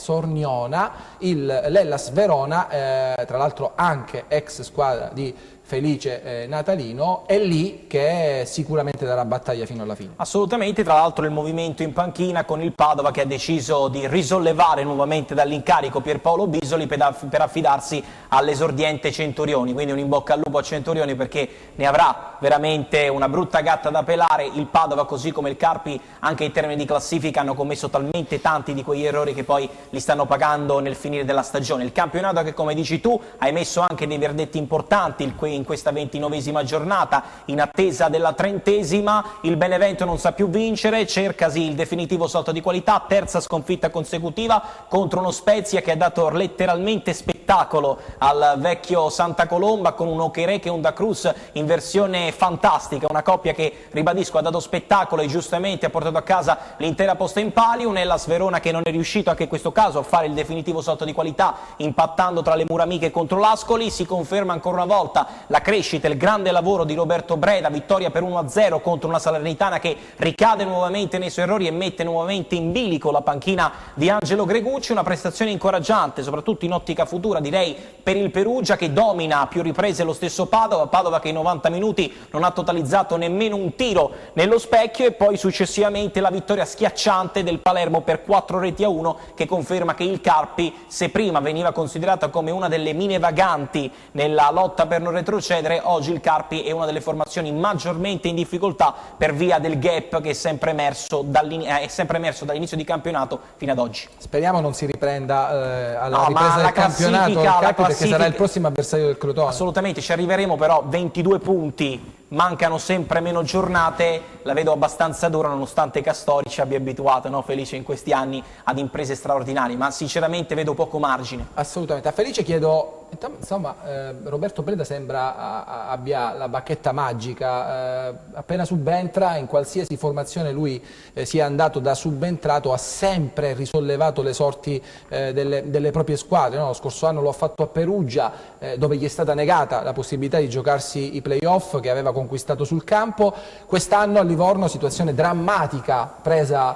[SPEAKER 2] l'Hellas Verona, tra l'altro anche ex squadra di Felice Natalino, è lì che sicuramente darà battaglia fino alla fine.
[SPEAKER 3] Assolutamente, tra l'altro il movimento in panchina con il Padova, che ha deciso di risollevare nuovamente dall'incarico Pierpaolo Bisoli per affidarsi all'esordiente Centurioni, quindi un in bocca al lupo a Centurioni, perché ne avrà veramente una brutta gatta da pelare. Il Padova, così come il Carpi, anche in termini di classifica hanno commesso talmente tanti di quegli errori che poi li stanno pagando nel finire della stagione. Il campionato che, come dici tu, ha emesso anche dei verdetti importanti in questa 29esima giornata, in attesa della 30esima. Il Benevento non sa più vincere, cercasi il definitivo salto di qualità, terza sconfitta consecutiva contro uno Spezia che ha dato letteralmente spettacolo al vecchio Santa Colomba, con un Okereke e un Da Cruz in versione fantastica, una coppia che, ribadisco, ha dato spettacolo e giustamente ha portato a casa l'intera posta in palio. Un Hellas Verona che non è riuscito anche in questo caso a fare il definitivo salto di qualità, impattando tra le mura amiche contro l'Ascoli. Si conferma ancora una volta la crescita, il grande lavoro di Roberto Breda, vittoria per 1-0 contro una Salernitana che ricade nuovamente nei suoi errori e mette nuovamente in bilico la panchina di Angelo Gregucci. Una prestazione incoraggiante, soprattutto in ottica futura, direi, per il Perugia, che domina a più riprese lo stesso Padova che in 90 minuti non ha totalizzato nemmeno un tiro nello specchio, e poi successivamente la vittoria schiacciante del Palermo per 4-1, che conferma che il Carpi, se prima veniva considerata come una delle mine vaganti nella lotta per non retrocedere, oggi il Carpi è una delle formazioni maggiormente in difficoltà per via del gap che è sempre emerso dall'inizio di campionato fino ad oggi.
[SPEAKER 2] Speriamo non si riprenda alla ripresa del campionato il Carpi, perché sarà il prossimo avversario del Crotone.
[SPEAKER 3] Assolutamente, ci arriveremo, però 22 punti mancano sempre meno giornate, la vedo abbastanza dura, nonostante Castori ci abbia abituato, no, Felice, in questi anni ad imprese straordinarie, ma sinceramente vedo poco margine.
[SPEAKER 2] Assolutamente. A Felice chiedo, insomma, Roberto Breda sembra abbia la bacchetta magica, appena subentra, in qualsiasi formazione lui sia andato da subentrato, ha sempre risollevato le sorti delle proprie squadre, no? Lo scorso anno lo ha fatto a Perugia, dove gli è stata negata la possibilità di giocarsi i playoff che aveva conquistato sul campo. Quest'anno a Livorno situazione drammatica presa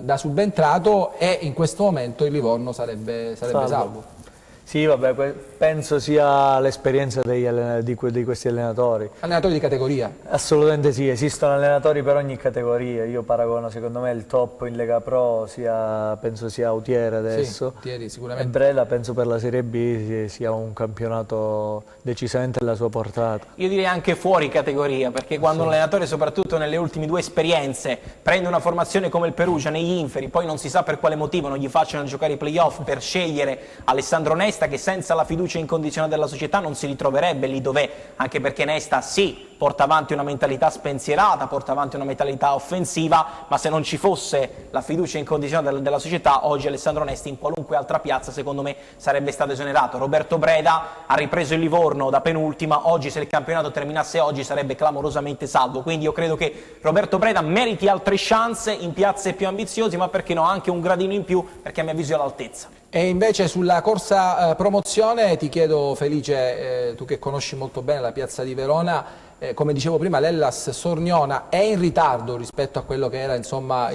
[SPEAKER 2] da subentrato, e in questo momento il Livorno sarebbe salvo.
[SPEAKER 5] Sì, vabbè, penso sia l'esperienza di questi allenatori.
[SPEAKER 2] Allenatori di categoria?
[SPEAKER 5] Assolutamente sì, esistono allenatori per ogni categoria. Io paragono, secondo me, il top in Lega Pro, penso sia Autiere adesso.
[SPEAKER 2] Sì, Autieri, sicuramente.
[SPEAKER 5] E Breda, penso per la Serie B sia un campionato decisamente alla sua portata.
[SPEAKER 3] Io direi anche fuori categoria, perché quando un allenatore, soprattutto nelle ultime 2 esperienze, prende una formazione come il Perugia negli inferi, poi non si sa per quale motivo non gli facciano giocare i playoff per scegliere Alessandro Nesta, che senza la fiducia incondizionata della società non si ritroverebbe lì dov'è, anche perché Nesta sì, porta avanti una mentalità spensierata, porta avanti una mentalità offensiva, ma se non ci fosse la fiducia incondizionata della società, oggi Alessandro Nesta in qualunque altra piazza secondo me sarebbe stato esonerato. Roberto Breda ha ripreso il Livorno da penultima, oggi se il campionato terminasse oggi sarebbe clamorosamente salvo, quindi io credo che Roberto Breda meriti altre chance in piazze più ambiziose, ma perché no anche un gradino in più, perché a mio avviso è all'altezza.
[SPEAKER 2] E invece sulla corsa promozione ti chiedo, Felice, tu che conosci molto bene la piazza di Verona, come dicevo prima, l'Hellas Sorniona è in ritardo rispetto a quello che era, insomma,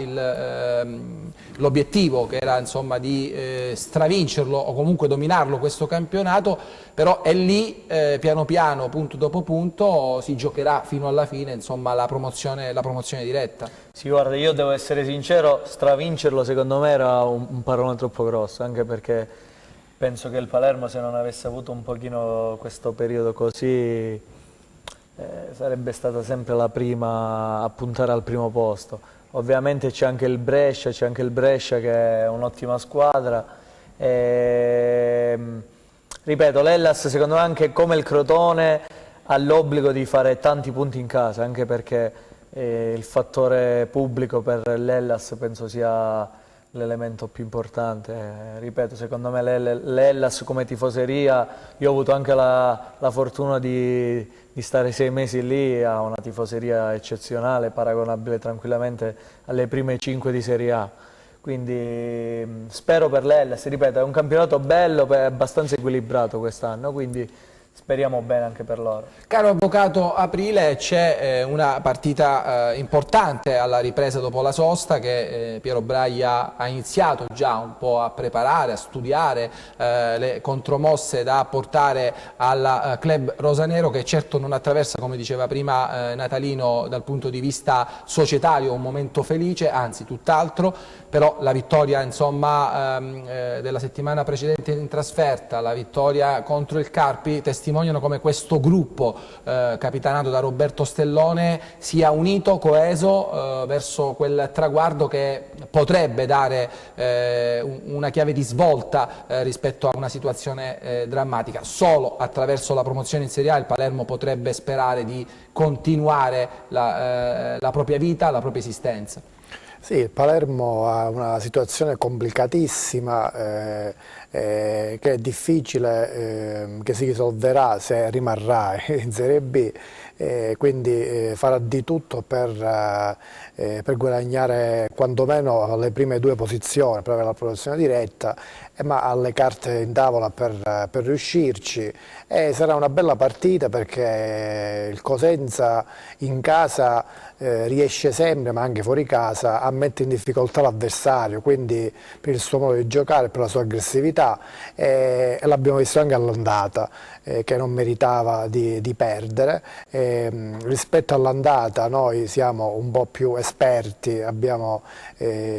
[SPEAKER 2] l'obiettivo, che era, insomma, di stravincerlo o comunque dominarlo questo campionato, però è lì, piano piano, punto dopo punto, si giocherà fino alla fine, insomma, la promozione diretta.
[SPEAKER 5] Sì, guarda, io devo essere sincero, stravincerlo secondo me era un parolone troppo grosso, anche perché penso che il Palermo, se non avesse avuto un pochino questo periodo così, sarebbe stata sempre la prima a puntare al primo posto. Ovviamente c'è anche il Brescia che è un'ottima squadra. Ripeto, l'Hellas secondo me, anche come il Crotone, ha l'obbligo di fare tanti punti in casa, anche perché il fattore pubblico per l'Hellas penso sia l'elemento più importante. Ripeto, secondo me l'Hellas come tifoseria, io ho avuto anche la fortuna di stare 6 mesi lì, ha una tifoseria eccezionale, paragonabile tranquillamente alle prime 5 di Serie A. Quindi spero per l'Hellas, ripeto, è un campionato bello, abbastanza equilibrato quest'anno, quindi speriamo bene anche per loro.
[SPEAKER 2] Caro avvocato Aprile, c'è una partita importante alla ripresa dopo la sosta che Piero Braia ha iniziato già un po' a preparare, a studiare le contromosse da portare al club rosanero, che certo non attraversa, come diceva prima Natalino, dal punto di vista societario un momento felice, anzi tutt'altro, però la vittoria, insomma, della settimana precedente in trasferta, la vittoria contro il Carpi, testimoniano come questo gruppo capitanato da Roberto Stellone sia unito, coeso verso quel traguardo che potrebbe dare una chiave di svolta rispetto a una situazione drammatica. Solo attraverso la promozione in Serie A il Palermo potrebbe sperare di continuare la propria vita, la propria esistenza.
[SPEAKER 4] Sì, il Palermo ha una situazione complicatissima che è difficile che si risolverà se rimarrà in Serie B, quindi farà di tutto per guadagnare quantomeno le prime 2 posizioni, per avere la promozione diretta, ma ha le carte in tavola per riuscirci, e sarà una bella partita perché il Cosenza in casa riesce sempre, ma anche fuori casa, a mettere in difficoltà l'avversario, quindi per il suo modo di giocare, per la sua aggressività, e l'abbiamo visto anche all'andata, che non meritava di perdere. Rispetto all'andata noi siamo un po' più esperti, abbiamo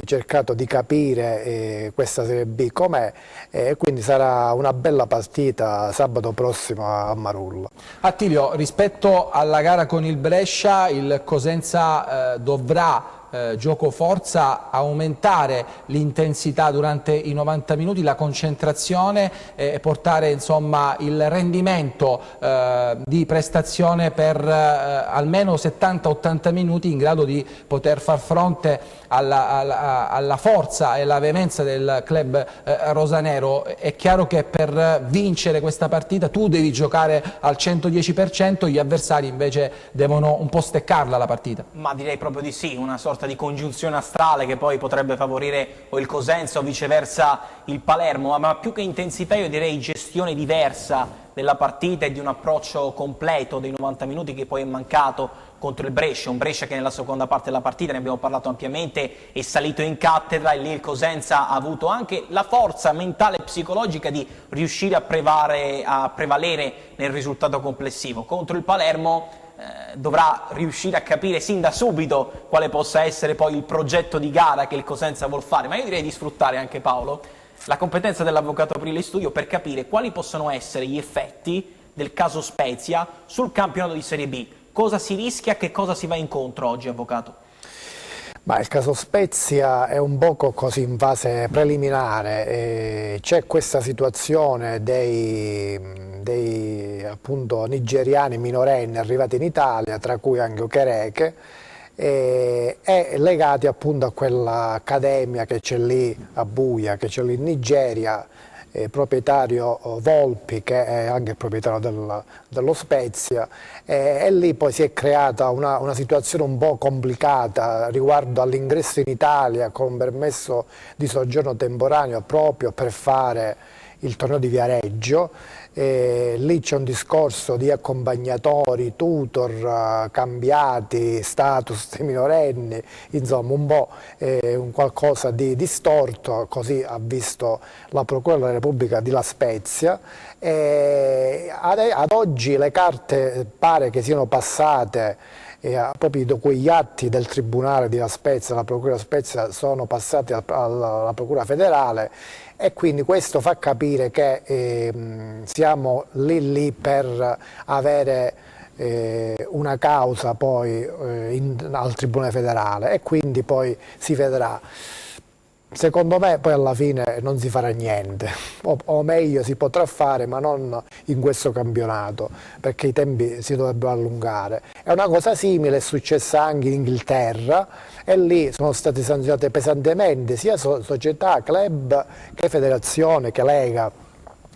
[SPEAKER 4] cercato di capire questa Serie B com'è, quindi sarà una bella partita sabato prossimo a Marulla.
[SPEAKER 2] Attilio, rispetto alla gara con il Brescia, il Cosenza dovrà gioco forza, aumentare l'intensità durante i 90 minuti, la concentrazione e portare insomma il rendimento di prestazione per almeno 70-80 minuti in grado di poter far fronte alla forza e alla veemenza del club rosanero. È chiaro che per vincere questa partita tu devi giocare al 110%, gli avversari invece devono un po' steccarla la partita.
[SPEAKER 3] Ma direi proprio di sì, una sorta di congiunzione astrale che poi potrebbe favorire o il Cosenza o viceversa il Palermo, ma più che intensità io direi gestione diversa della partita e di un approccio completo dei 90 minuti che poi è mancato contro il Brescia, un Brescia che nella seconda parte della partita, ne abbiamo parlato ampiamente, è salito in cattedra e lì il Cosenza ha avuto anche la forza mentale e psicologica di riuscire a prevalere nel risultato complessivo. Contro il Palermo dovrà riuscire a capire sin da subito quale possa essere poi il progetto di gara che il Cosenza vuol fare, ma io direi di sfruttare anche, Paolo, la competenza dell'avvocato Aprile in studio per capire quali possono essere gli effetti del caso Spezia sul campionato di Serie B. Cosa si rischia, che cosa si va incontro oggi, avvocato?
[SPEAKER 4] Ma il caso Spezia è un poco così in fase preliminare, c'è questa situazione dei appunto nigeriani minorenni arrivati in Italia, tra cui anche Okereke, e legati appunto a quell'accademia che c'è lì a Buia, che c'è lì in Nigeria, proprietario Volpi, che è anche il proprietario dello Spezia, e lì poi si è creata una situazione un po' complicata riguardo all'ingresso in Italia con permesso di soggiorno temporaneo proprio per fare il torneo di Viareggio. Lì c'è un discorso di accompagnatori, tutor, cambiati, status dei minorenni, insomma un po' un qualcosa di distorto, così ha visto la Procura della Repubblica di La Spezia. Ad oggi le carte pare che siano passate, proprio quegli atti del Tribunale di La Spezia, la Procura di La Spezia, sono passati alla Procura federale, e quindi questo fa capire che siamo lì per avere una causa poi al Tribunale federale, e quindi poi si vedrà. Secondo me poi alla fine non si farà niente, o meglio si potrà fare, ma non in questo campionato, perché i tempi si dovrebbero allungare. È una cosa simile, è successa anche in Inghilterra, e lì sono state sanzionate pesantemente sia società, club, che federazione, che Lega,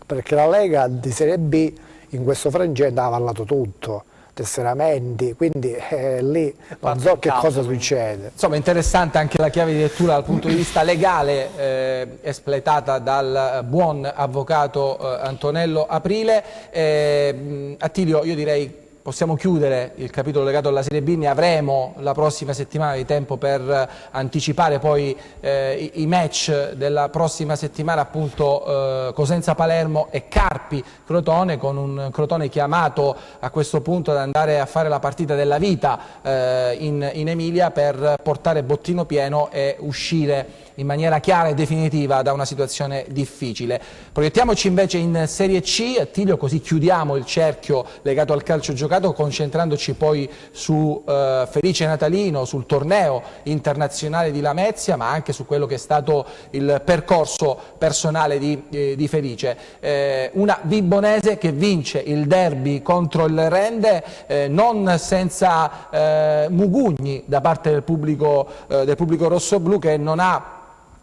[SPEAKER 4] perché la Lega di Serie B in questo frangente ha avallato tutto, tesseramenti, quindi lì non so che cosa succede.
[SPEAKER 2] Insomma, interessante anche la chiave di lettura dal punto di vista legale espletata dal buon avvocato Antonello Aprile. Attilio, io direi possiamo chiudere il capitolo legato alla Serie B, ne avremo la prossima settimana di tempo per anticipare poi i match della prossima settimana, appunto Cosenza-Palermo e Carpi-Crotone, con un Crotone chiamato a questo punto ad andare a fare la partita della vita in Emilia per portare bottino pieno e uscire in maniera chiara e definitiva da una situazione difficile. Proiettiamoci invece in Serie C, Attilio, così chiudiamo il cerchio legato al calcio giocato, concentrandoci poi su Felice Natalino, sul torneo internazionale di Lamezia, ma anche su quello che è stato il percorso personale di Felice. Una Vibonese che vince il derby contro il Rende, non senza mugugni da parte del pubblico rossoblu, che non ha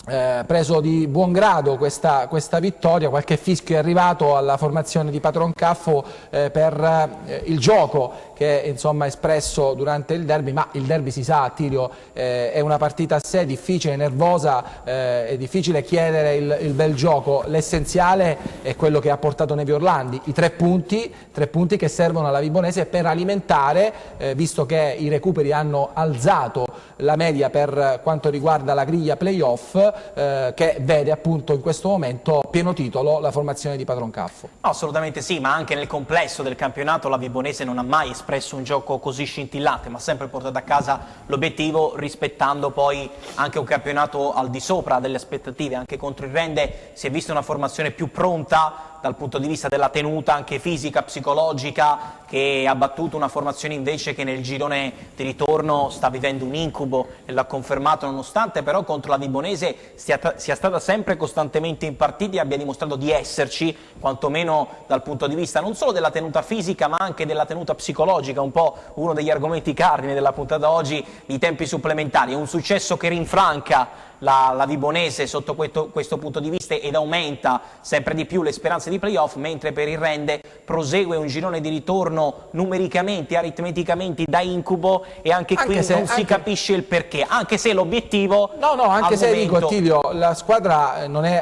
[SPEAKER 2] preso di buon grado questa vittoria. Qualche fischio è arrivato alla formazione di Patron Caffo per il gioco che insomma espresso durante il derby, ma il derby, si sa, Attilio, è una partita a sé, difficile, nervosa, è difficile chiedere il bel gioco. L'essenziale è quello che ha portato Nevi Orlandi, i 3 punti che servono alla Vibonese per alimentare, visto che i recuperi hanno alzato la media per quanto riguarda la griglia playoff, che vede appunto in questo momento pieno titolo la formazione di Patron Caffo.
[SPEAKER 3] No, assolutamente sì, ma anche nel complesso del campionato la Vibonese non ha mai espresso un gioco così scintillante, ma ha sempre portato a casa l'obiettivo, rispettando poi anche un campionato al di sopra delle aspettative. Anche contro il Rende si è vista una formazione più pronta dal punto di vista della tenuta anche fisica, psicologica, che ha battuto una formazione invece che nel girone di ritorno sta vivendo un incubo e l'ha confermato, nonostante però contro la Vibonese sia stata sempre costantemente in partita e abbia dimostrato di esserci, quantomeno dal punto di vista non solo della tenuta fisica ma anche della tenuta psicologica, un po' uno degli argomenti cardine della puntata oggi, i tempi supplementari. Un successo che rinfranca la Vibonese sotto questo punto di vista ed aumenta sempre di più le speranze di playoff, mentre per il Rende prosegue un girone di ritorno numericamente, aritmeticamente da incubo, e anche qui non si capisce il perché, anche se l'obiettivo
[SPEAKER 2] anche se dico Attilio, la squadra non è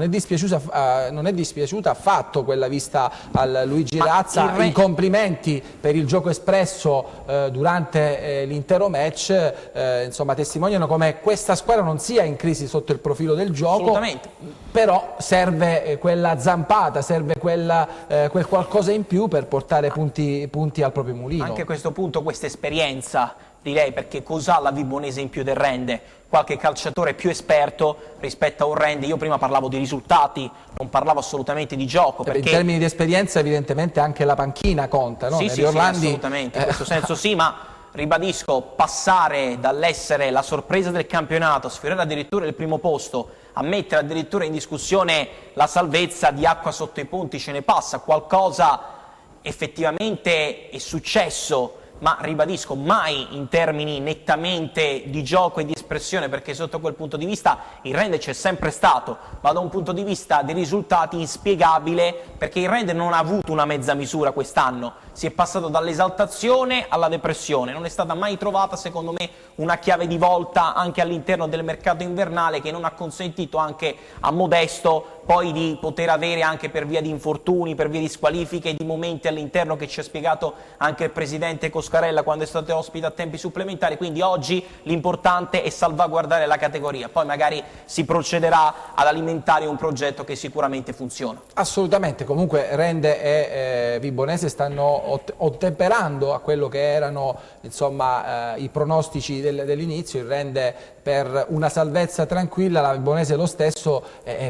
[SPEAKER 2] dispiaciuta affatto quella vista al Luigi Razza. I complimenti per il gioco espresso durante l'intero match insomma testimoniano come questa squadra non sia in crisi sotto il profilo del gioco, però serve quella zampata, serve quel qualcosa in più per portare punti al proprio mulino.
[SPEAKER 3] Anche a questo punto questa esperienza, direi, perché cos'ha la Vibonese in più del Rende? Qualche calciatore più esperto rispetto a un Rende. Io prima parlavo di risultati, non parlavo assolutamente di gioco. Perché
[SPEAKER 2] in termini di esperienza evidentemente anche la panchina conta, no?
[SPEAKER 3] Sì, assolutamente, in questo senso sì, ma ribadisco, passare dall'essere la sorpresa del campionato, sfiorare addirittura il primo posto, a mettere addirittura in discussione la salvezza, di acqua sotto i ponti ce ne passa, qualcosa effettivamente è successo, ma ribadisco mai in termini nettamente di gioco e di espressione, perché sotto quel punto di vista il Rende c'è sempre stato, ma da un punto di vista dei risultati inspiegabile, perché il Rende non ha avuto una mezza misura quest'anno, si è passato dall'esaltazione alla depressione, non è stata mai trovata secondo me una chiave di volta anche all'interno del mercato invernale, che non ha consentito anche a Modesto poi di poter avere, anche per via di infortuni, per via di squalifiche, di momenti all'interno che ci ha spiegato anche il presidente Coscarella quando è stato ospite a tempi supplementari. Quindi oggi l'importante è salvaguardare la categoria, poi magari si procederà ad alimentare un progetto che sicuramente funziona.
[SPEAKER 2] Assolutamente, comunque Rende e Vibonese stanno ottemperando a quello che erano insomma i pronostici dell'inizio. Il Rende per una salvezza tranquilla, la Vibonese lo stesso,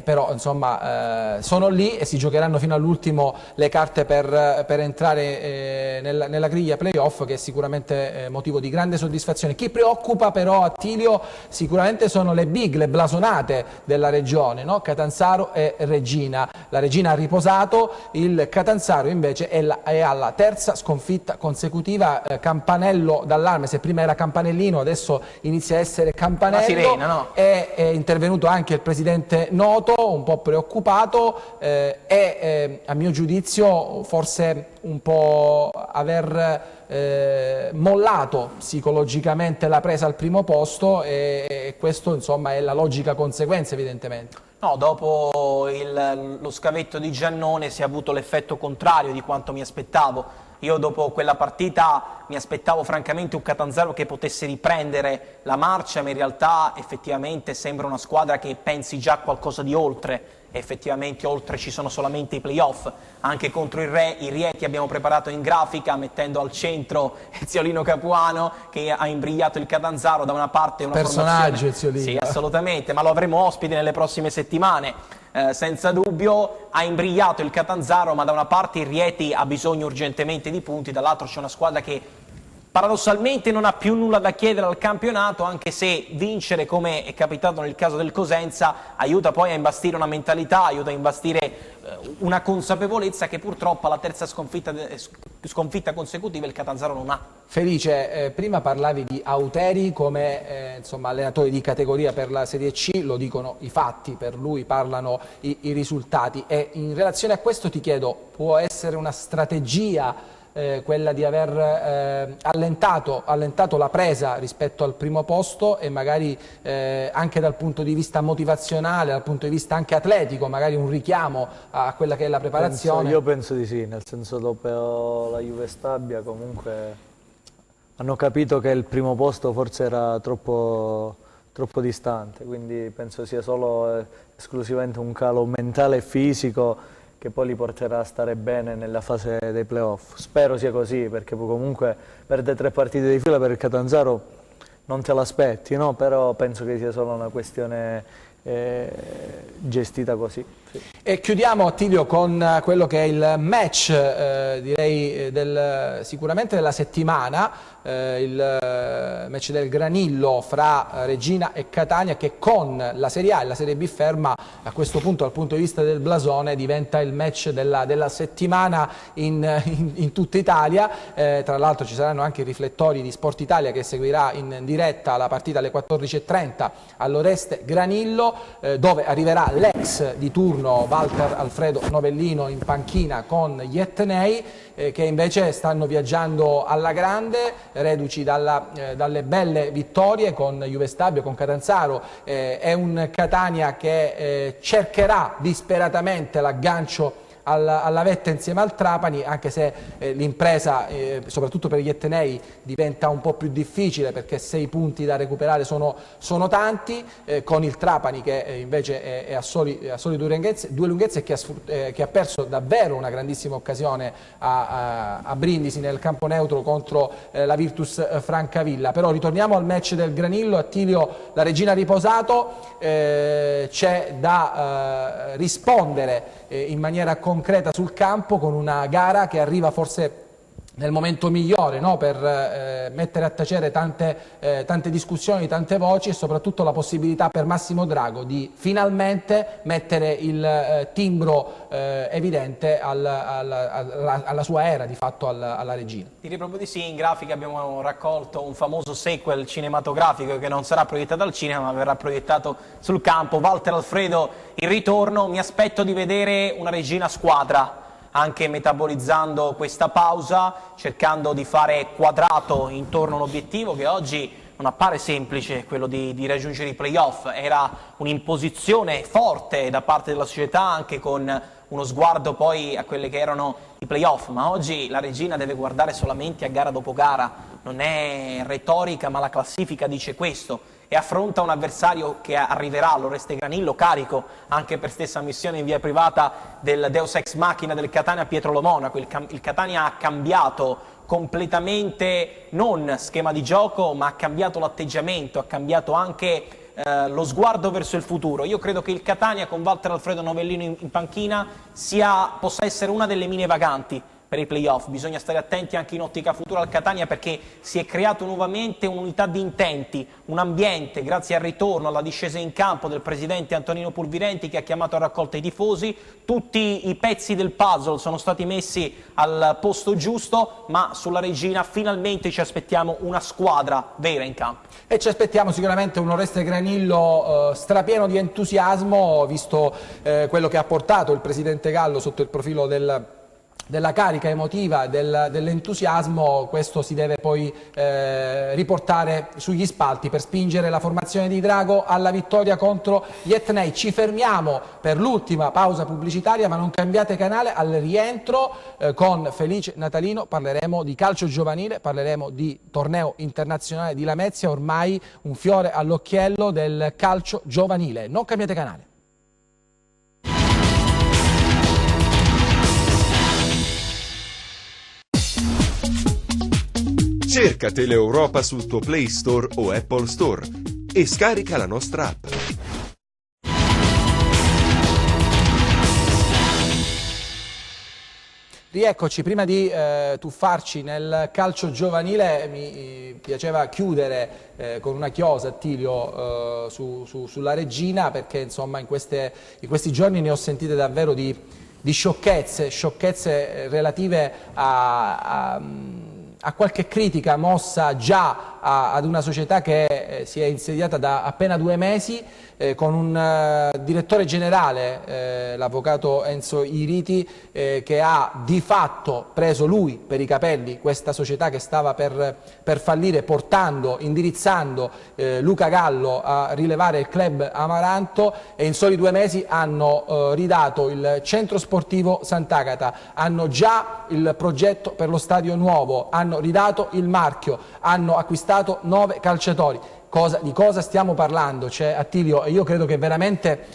[SPEAKER 2] però insomma sono lì e si giocheranno fino all'ultimo le carte per entrare nella griglia playoff, che è sicuramente motivo di grande soddisfazione. Chi preoccupa però, Attilio, sicuramente sono le big, le blasonate della regione, no? Catanzaro e Reggina. La Reggina ha riposato, il Catanzaro invece è alla terza sconfitta consecutiva, campanello d'allarme. Se prima era campanellino, adesso inizia a essere campanello.
[SPEAKER 3] Sirena, no?
[SPEAKER 2] È intervenuto anche il presidente Noto, un po' preoccupato, e a mio giudizio forse un po' aver mollato psicologicamente la presa al primo posto, e questo insomma è la logica conseguenza evidentemente.
[SPEAKER 3] No, dopo lo scavetto di Giannone si è avuto l'effetto contrario di quanto mi aspettavo. Io dopo quella partita mi aspettavo francamente un Catanzaro che potesse riprendere la marcia, ma in realtà effettivamente sembra una squadra che pensi già a qualcosa di oltre. Effettivamente oltre ci sono solamente i playoff. Anche contro i Rieti abbiamo preparato in grafica, mettendo al centro Eziolino Capuano, che ha imbrigliato il Catanzaro. Da una parte una
[SPEAKER 2] personaggio Eziolino.
[SPEAKER 3] Sì, assolutamente, ma lo avremo ospite nelle prossime settimane, senza dubbio. Ha imbrigliato il Catanzaro, ma da una parte il Rieti ha bisogno urgentemente di punti, dall'altro c'è una squadra che paradossalmente non ha più nulla da chiedere al campionato, anche se vincere, come è capitato nel caso del Cosenza, aiuta poi a imbastire una mentalità, aiuta a imbastire una consapevolezza che purtroppo alla terza sconfitta consecutiva il Catanzaro non ha.
[SPEAKER 2] Felice, prima parlavi di Auteri come insomma, allenatore di categoria per la Serie C, lo dicono i fatti, per lui parlano i risultati, e in relazione a questo ti chiedo, può essere una strategia quella di aver allentato la presa rispetto al primo posto, e magari anche dal punto di vista motivazionale, dal punto di vista anche atletico, magari un richiamo a quella che è la preparazione?
[SPEAKER 5] Io penso di sì, nel senso, dopo la Juve Stabia comunque hanno capito che il primo posto forse era troppo troppo distante, quindi penso sia solo esclusivamente un calo mentale e fisico che poi li porterà a stare bene nella fase dei playoff. Spero sia così, perché comunque perdere 3 partite di fila per il Catanzaro non te l'aspetti, no? Però penso che sia solo una questione gestita così. Sì.
[SPEAKER 2] E chiudiamo, Attilio, con quello che è il match, direi, sicuramente della settimana, il match del Granillo fra Reggina e Catania, che con la Serie A e la Serie B ferma, a questo punto dal punto di vista del blasone diventa il match della settimana in tutta Italia. Tra l'altro ci saranno anche i riflettori di Sport Italia, che seguirà in diretta la partita alle 14:30 all'Oreste Granillo, dove arriverà l'ex di turno Walter Alfredo Novellino in panchina con gli etnei, che invece stanno viaggiando alla grande, reduci dalle belle vittorie con Juve Stabio, con Catanzaro. È un Catania che cercherà disperatamente l'aggancio alla vetta insieme al Trapani, anche se l'impresa, soprattutto per gli etnei, diventa un po' più difficile, perché 6 punti da recuperare sono tanti, con il Trapani che invece è a soli 2 lunghezze e che ha perso davvero una grandissima occasione a Brindisi nel campo neutro contro la Virtus Francavilla. Però ritorniamo al match del Granillo. Attilio, la Reggina ha riposato, c'è da rispondere in maniera concreta sul campo, con una gara che arriva forse nel momento migliore, no? Per mettere a tacere tante discussioni, tante voci, e soprattutto la possibilità per Massimo Drago di finalmente mettere il timbro evidente alla sua era, di fatto alla Reggina.
[SPEAKER 3] Direi proprio di sì. In grafica abbiamo raccolto un famoso sequel cinematografico che non sarà proiettato al cinema, ma verrà proiettato sul campo. Walter Alfredo in ritorno. Mi aspetto di vedere una Reggina squadra, anche metabolizzando questa pausa, cercando di fare quadrato intorno a un obiettivo che oggi non appare semplice, quello di raggiungere i playoff. Era un'imposizione forte da parte della società, anche con uno sguardo poi a quelle che erano i playoff, ma oggi la Reggina deve guardare solamente a gara dopo gara. Non è retorica, ma la classifica dice questo, e affronta un avversario che arriverà all'Oreste Granillo carico, anche per stessa missione in via privata del Deus Ex Machina del Catania, Pietro Lo Monaco. Il Catania ha cambiato completamente, non schema di gioco, ma ha cambiato l'atteggiamento, ha cambiato anche lo sguardo verso il futuro. Io credo che il Catania con Walter Alfredo Novellino in panchina possa essere una delle mine vaganti per i playoff. Bisogna stare attenti anche in ottica futura al Catania, perché si è creato nuovamente un'unità di intenti, un ambiente, grazie al ritorno, alla discesa in campo del presidente Antonino Pulvirenti, che ha chiamato a raccolta i tifosi. Tutti i pezzi del puzzle sono stati messi al posto giusto, ma sulla Reggina finalmente ci aspettiamo una squadra vera in campo.
[SPEAKER 2] E ci aspettiamo sicuramente un Oreste Granillo strapieno di entusiasmo, visto quello che ha portato il presidente Gallo sotto il profilo della carica emotiva, dell'entusiasmo. Questo si deve poi riportare sugli spalti per spingere la formazione di Drago alla vittoria contro gli etnei. Ci fermiamo per l'ultima pausa pubblicitaria, ma non cambiate canale. Al rientro con Felice Natalino parleremo di calcio giovanile, parleremo di torneo internazionale di Lamezia, ormai un fiore all'occhiello del calcio giovanile. Non cambiate canale.
[SPEAKER 1] Cerca Teleeuropa sul tuo Play Store o Apple Store e scarica la nostra app.
[SPEAKER 2] Rieccoci. Prima di tuffarci nel calcio giovanile, mi piaceva chiudere con una chiosa, Attilio, sulla Reggina, perché insomma in questi giorni ne ho sentite davvero di sciocchezze relative a qualche critica mossa già ad una società che si è insediata da appena 2 mesi, con un direttore generale, l'avvocato Enzo Iriti, che ha di fatto preso lui per i capelli questa società che stava per fallire, indirizzando Luca Gallo a rilevare il club Amaranto, e in soli 2 mesi hanno ridato il centro sportivo Sant'Agata, hanno già il progetto per lo stadio nuovo, hanno ridato il marchio, hanno acquistato 9 calciatori. di cosa stiamo parlando. Cioè, Attilio, io credo che veramente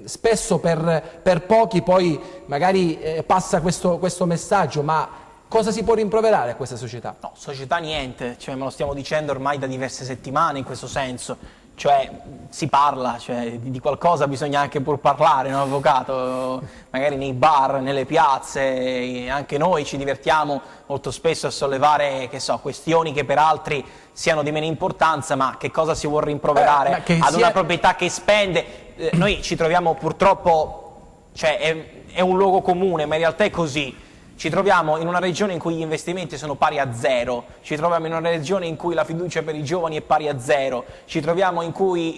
[SPEAKER 2] spesso per pochi poi magari passa questo messaggio, ma cosa si può rimproverare a questa società?
[SPEAKER 3] No, società niente, cioè, me lo stiamo dicendo ormai da diverse settimane in questo senso. Cioè, si parla, cioè, di qualcosa bisogna anche pur parlare, no, avvocato? Magari nei bar, nelle piazze, anche noi ci divertiamo molto spesso a sollevare, che so, questioni che per altri siano di meno importanza, ma che cosa si vuol rimproverare ad una proprietà che spende? Noi ci troviamo purtroppo, cioè, è un luogo comune, ma in realtà è così. Ci troviamo in una regione in cui gli investimenti sono pari a zero, ci troviamo in una regione in cui la fiducia per i giovani è pari a zero, ci troviamo in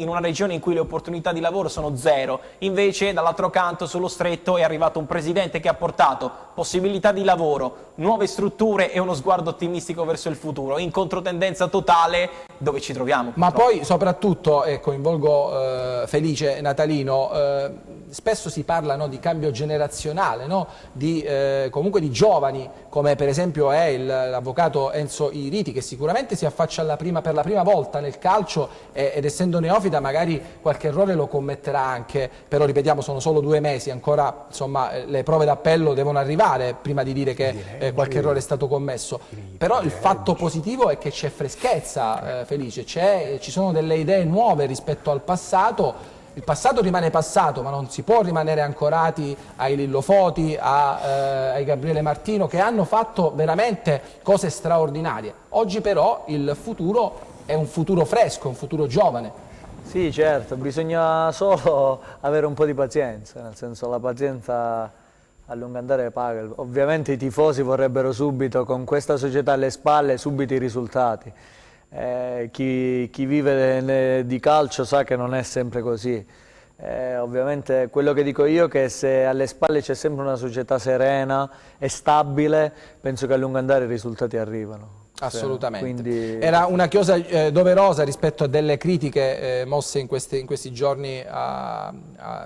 [SPEAKER 3] una regione in cui le opportunità di lavoro sono zero. Invece dall'altro canto sullo stretto è arrivato un presidente che ha portato possibilità di lavoro, nuove strutture e uno sguardo ottimistico verso il futuro, in controtendenza totale dove ci troviamo.
[SPEAKER 2] Ma poi soprattutto, coinvolgo Felice Natalino, spesso si parla, no, di cambio generazionale, no? Comunque di giovani, come per esempio è l'avvocato Enzo Iriti, che sicuramente si affaccia per la prima volta nel calcio ed essendo neofita magari qualche errore lo commetterà anche, però ripetiamo sono solo 2 mesi, ancora insomma le prove d'appello devono arrivare prima di dire che qualche errore è stato commesso. Però il fatto positivo è che c'è freschezza, Felice, ci sono delle idee nuove rispetto al passato. Il passato rimane passato, ma non si può rimanere ancorati ai Lillo Foti, ai Gabriele Martino, che hanno fatto veramente cose straordinarie. Oggi però il futuro è un futuro fresco, un futuro giovane.
[SPEAKER 5] Sì, certo, bisogna solo avere un po' di pazienza, nel senso la pazienza a lungo andare paga. Ovviamente i tifosi vorrebbero subito, con questa società alle spalle, subito i risultati. Chi vive di calcio sa che non è sempre così. Ovviamente quello che dico io è che se alle spalle c'è sempre una società serena e stabile, penso che a lungo andare i risultati arrivano.
[SPEAKER 2] Assolutamente.
[SPEAKER 5] Quindi...
[SPEAKER 2] Era una chiosa doverosa rispetto a delle critiche mosse in questi giorni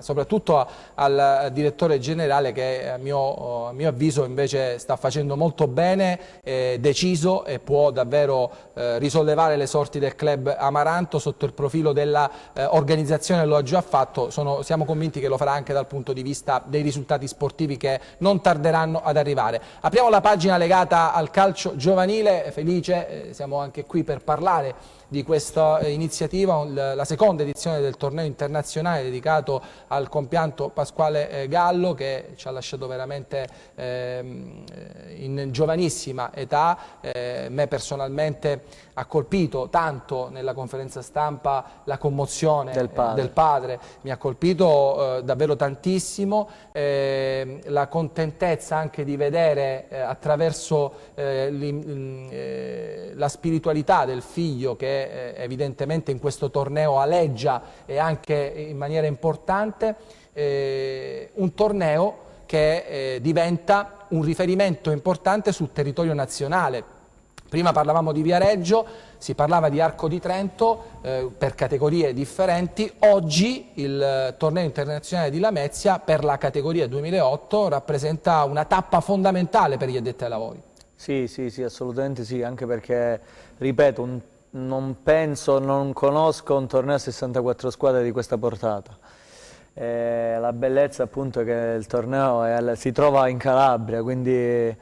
[SPEAKER 2] soprattutto al direttore generale, che a mio avviso invece sta facendo molto bene, deciso, e può davvero risollevare le sorti del club Amaranto sotto il profilo della organizzazione. Lo ha già fatto, siamo convinti che lo farà anche dal punto di vista dei risultati sportivi che non tarderanno ad arrivare. Apriamo la pagina legata al calcio giovanile. Felice, siamo anche qui per parlare di questa iniziativa, la seconda edizione del torneo internazionale dedicato al compianto Pasquale Gallo, che ci ha lasciato veramente in giovanissima età. Me personalmente ha colpito tanto nella conferenza stampa la commozione del padre, mi ha colpito davvero tantissimo, la contentezza anche di vedere attraverso la spiritualità del figlio, che evidentemente in questo torneo aleggia e anche in maniera importante, un torneo che diventa un riferimento importante sul territorio nazionale. Prima parlavamo di Viareggio, si parlava di Arco di Trento per categorie differenti. Oggi il torneo internazionale di Lamezia per la categoria 2008 rappresenta una tappa fondamentale per gli addetti ai lavori.
[SPEAKER 5] Sì, assolutamente sì, anche perché, ripeto, non conosco un torneo a 64 squadre di questa portata. La bellezza appunto è che il torneo si trova in Calabria, quindi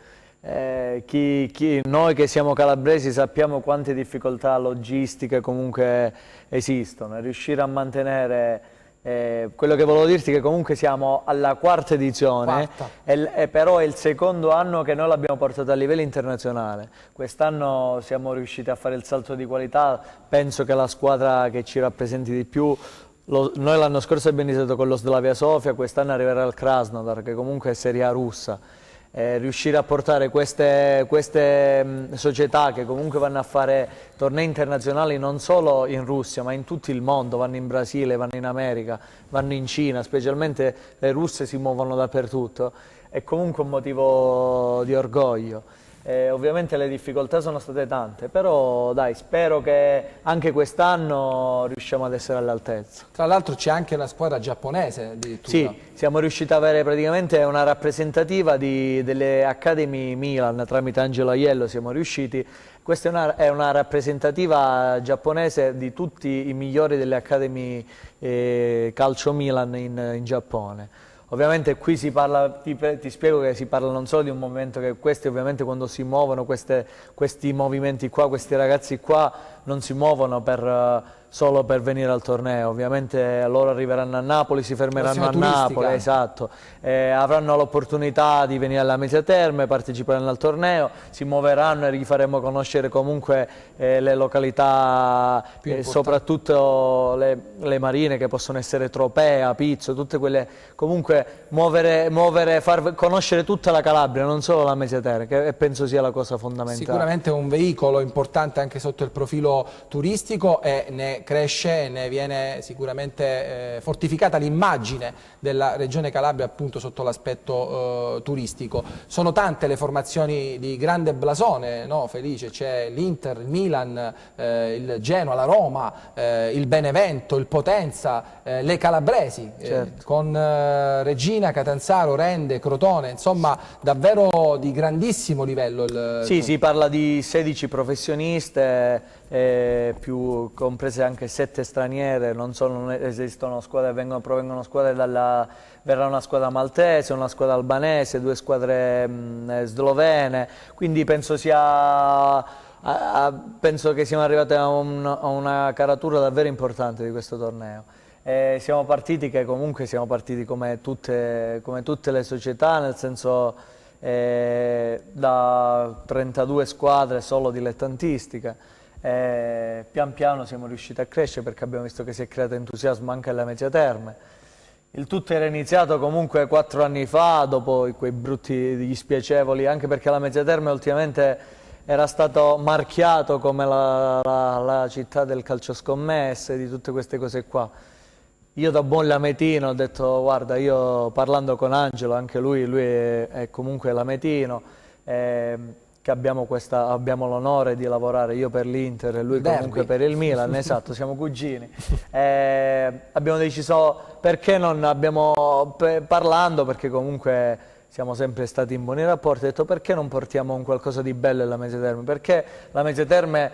[SPEAKER 5] noi che siamo calabresi sappiamo quante difficoltà logistiche comunque esistono, e riuscire a mantenere quello che volevo dirti è che comunque siamo alla 4ª edizione, però è il 2º anno che noi l'abbiamo portato a livello internazionale. Quest'anno siamo riusciti a fare il salto di qualità, penso che la squadra che ci rappresenti di più, noi l'anno scorso abbiamo iniziato con lo Slavia Sofia, quest'anno arriverà il Krasnodar, che comunque è Serie A russa. Riuscire a portare queste società che comunque vanno a fare tornei internazionali non solo in Russia ma in tutto il mondo, vanno in Brasile, vanno in America, vanno in Cina, specialmente le russe si muovono dappertutto, è comunque un motivo di orgoglio. Ovviamente le difficoltà sono state tante, però dai, spero che anche quest'anno riusciamo ad essere all'altezza.
[SPEAKER 2] Tra l'altro c'è anche una squadra giapponese addirittura.
[SPEAKER 5] Sì, siamo riusciti ad avere praticamente una rappresentativa delle Academy Milan tramite Angelo Aiello, siamo riusciti, questa è una rappresentativa giapponese di tutti i migliori delle Academy Calcio Milan in Giappone. Ovviamente qui si parla, ti spiego che si parla non solo di un movimento, che questi ovviamente quando si muovono, questi movimenti qua, questi ragazzi qua non si muovono solo per venire al torneo, ovviamente loro arriveranno a Napoli, si fermeranno a Napoli, esatto, avranno l'opportunità di venire alla Mezia Terme, parteciperanno al torneo, si muoveranno e gli faremo conoscere comunque le località, soprattutto le marine che possono essere Tropea, Pizzo, tutte quelle, comunque far conoscere tutta la Calabria, non solo la Mezia Terme, che penso sia la cosa fondamentale.
[SPEAKER 2] Sicuramente un veicolo importante anche sotto il profilo turistico e ne cresce e ne viene sicuramente fortificata l'immagine della regione Calabria appunto sotto l'aspetto turistico. Sono tante le formazioni di grande blasone, no, Felice? C'è l'Inter, il Milan, il Genoa, la Roma, il Benevento, il Potenza, le calabresi, certo. Con Regina, Catanzaro, Rende, Crotone, insomma davvero di grandissimo livello.
[SPEAKER 5] Sì, si parla di 16 professioniste, più comprese anche 7 straniere, non esistono squadre, provengono squadre verrà una squadra maltese, una squadra albanese, 2 squadre slovene, quindi penso che siamo arrivati a una caratura davvero importante di questo torneo. Siamo partiti come tutte le società, nel senso da 32 squadre solo dilettantistiche. Pian piano siamo riusciti a crescere perché abbiamo visto che si è creato entusiasmo anche alla Mezia Terme. Il tutto era iniziato comunque 4 anni fa, dopo quei brutti spiacevoli, anche perché la Mezia Terme ultimamente era stato marchiato come la città del calcio scommesse, di tutte queste cose qua. Io da buon lametino ho detto, guarda, io parlando con Angelo, anche lui è comunque lametino, che abbiamo l'onore di lavorare, io per l'Inter e lui comunque per il Milan, esatto, siamo cugini. Abbiamo deciso, perché non parlando, perché comunque siamo sempre stati in buoni rapporti, ho detto perché non portiamo un qualcosa di bello alla Mezia Terme, perché la Mezia Terme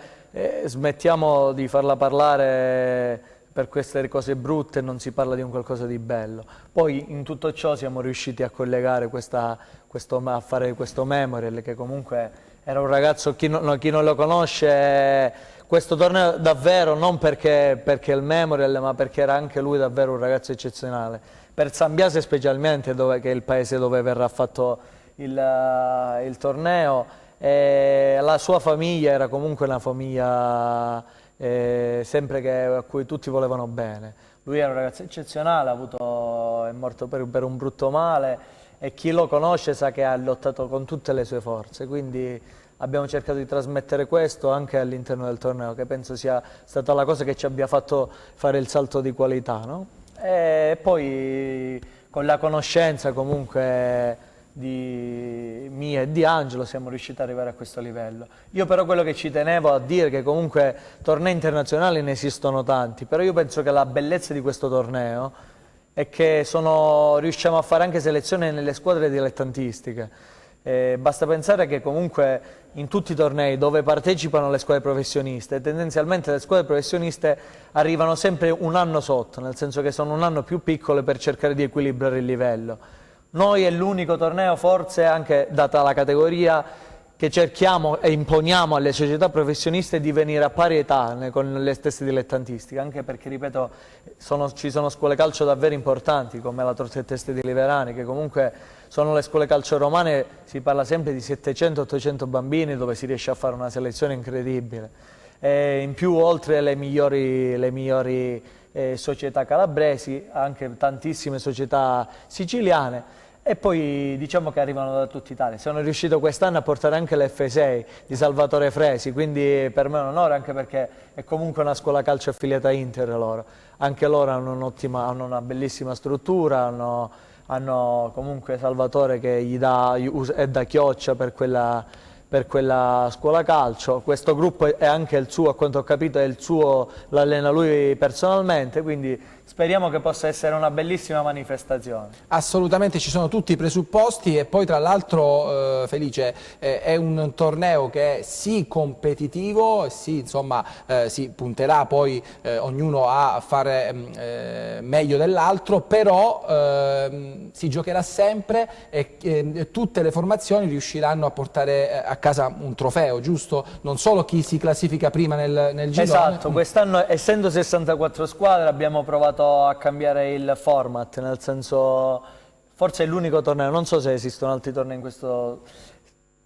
[SPEAKER 5] smettiamo di farla parlare per queste cose brutte e non si parla di un qualcosa di bello. Poi in tutto ciò siamo riusciti a collegare a fare questo memorial, che comunque era un ragazzo, chi non lo conosce, questo torneo davvero non perché il memorial, ma perché era anche lui davvero un ragazzo eccezionale. Per Sambiase specialmente, che è il paese dove verrà fatto il torneo, la sua famiglia era comunque una famiglia sempre a cui tutti volevano bene. Lui era un ragazzo eccezionale, è morto per un brutto male, e chi lo conosce sa che ha lottato con tutte le sue forze, quindi abbiamo cercato di trasmettere questo anche all'interno del torneo, che penso sia stata la cosa che ci abbia fatto fare il salto di qualità, no? E poi con la conoscenza comunque mia e di Angelo siamo riusciti ad arrivare a questo livello. Io però quello che ci tenevo a dire è che comunque tornei internazionali ne esistono tanti, però io penso che la bellezza di questo torneo è che riusciamo a fare anche selezione nelle squadre dilettantistiche. Basta pensare che comunque in tutti i tornei dove partecipano le squadre professioniste, tendenzialmente le squadre professioniste arrivano sempre un anno sotto, nel senso che sono un anno più piccole per cercare di equilibrare il livello. Noi è l'unico torneo, forse anche data la categoria, che cerchiamo e imponiamo alle società professioniste di venire a pari età con le stesse dilettantistiche, anche perché, ripeto, ci sono scuole calcio davvero importanti, come la Torre Teste di Liverani, che comunque sono le scuole calcio romane, si parla sempre di 700-800 bambini, dove si riesce a fare una selezione incredibile. E in più, oltre le migliori società calabresi, anche tantissime società siciliane, e poi diciamo che arrivano da tutta Italia. Sono riuscito quest'anno a portare anche l'F6 di Salvatore Fresi, quindi per me è un onore, anche perché è comunque una scuola calcio affiliata a Inter loro. Anche loro hanno una bellissima struttura, hanno comunque Salvatore che è da chioccia per quella scuola calcio. Questo gruppo è anche il suo, a quanto ho capito, l'allena lui personalmente, quindi speriamo che possa essere una bellissima manifestazione.
[SPEAKER 2] Assolutamente, ci sono tutti i presupposti e poi tra l'altro Felice è un torneo che è sì competitivo, sì insomma si punterà poi ognuno a fare meglio dell'altro, però si giocherà sempre e tutte le formazioni riusciranno a portare a casa un trofeo, giusto? Non solo chi si classifica prima nel girone.
[SPEAKER 5] Esatto, quest'anno essendo 64 squadre abbiamo provato a cambiare il format, nel senso, forse è l'unico torneo, non so se esistono altri tornei in questo.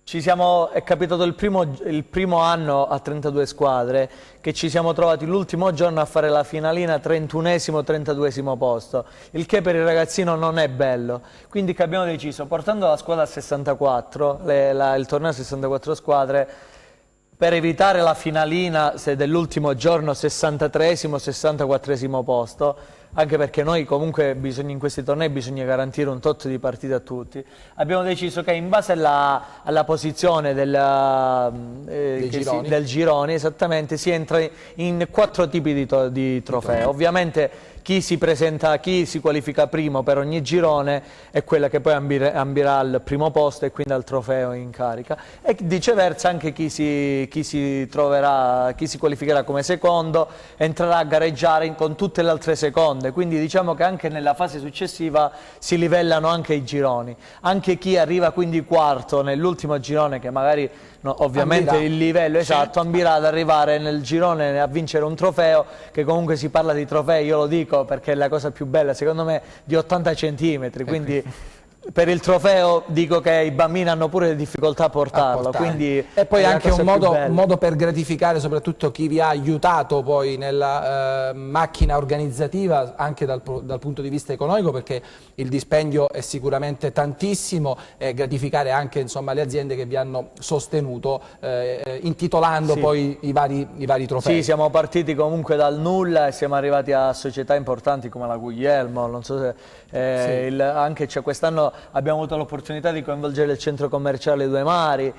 [SPEAKER 5] È capitato il primo anno a 32 squadre che ci siamo trovati l'ultimo giorno a fare la finalina 31esimo, 32esimo posto, il che per il ragazzino non è bello, quindi che abbiamo deciso, portando la squadra a 64, il torneo a 64 squadre, per evitare la finalina dell'ultimo giorno 63esimo, 64esimo posto, anche perché noi comunque in questi tornei bisogna garantire un tot di partite a tutti, abbiamo deciso che in base alla posizione del girone esattamente, si entra in 4 tipi di trofeo. Ovviamente chi si presenta, chi si qualifica primo per ogni girone è quella che poi ambirà al primo posto e quindi al trofeo in carica, e viceversa anche chi si qualificherà come secondo entrerà a gareggiare con tutte le altre seconde, quindi diciamo che anche nella fase successiva si livellano anche i gironi, anche chi arriva quindi quarto nell'ultimo girone, che magari ovviamente il livello esatto ambirà ad arrivare nel girone a vincere un trofeo, che comunque si parla di trofei, io lo dico perché è la cosa più bella secondo me, di 80 centimetri, quindi per il trofeo dico che i bambini hanno pure difficoltà a portarlo, quindi
[SPEAKER 2] e poi anche un modo per gratificare soprattutto chi vi ha aiutato poi nella macchina organizzativa, anche dal punto di vista economico, perché il dispendio è sicuramente tantissimo, e gratificare anche insomma le aziende che vi hanno sostenuto intitolando poi i vari trofei.
[SPEAKER 5] Sì, siamo partiti comunque dal nulla e siamo arrivati a società importanti come la Guglielmo, non so se anche quest'anno abbiamo avuto l'opportunità di coinvolgere il centro commerciale Due Mari,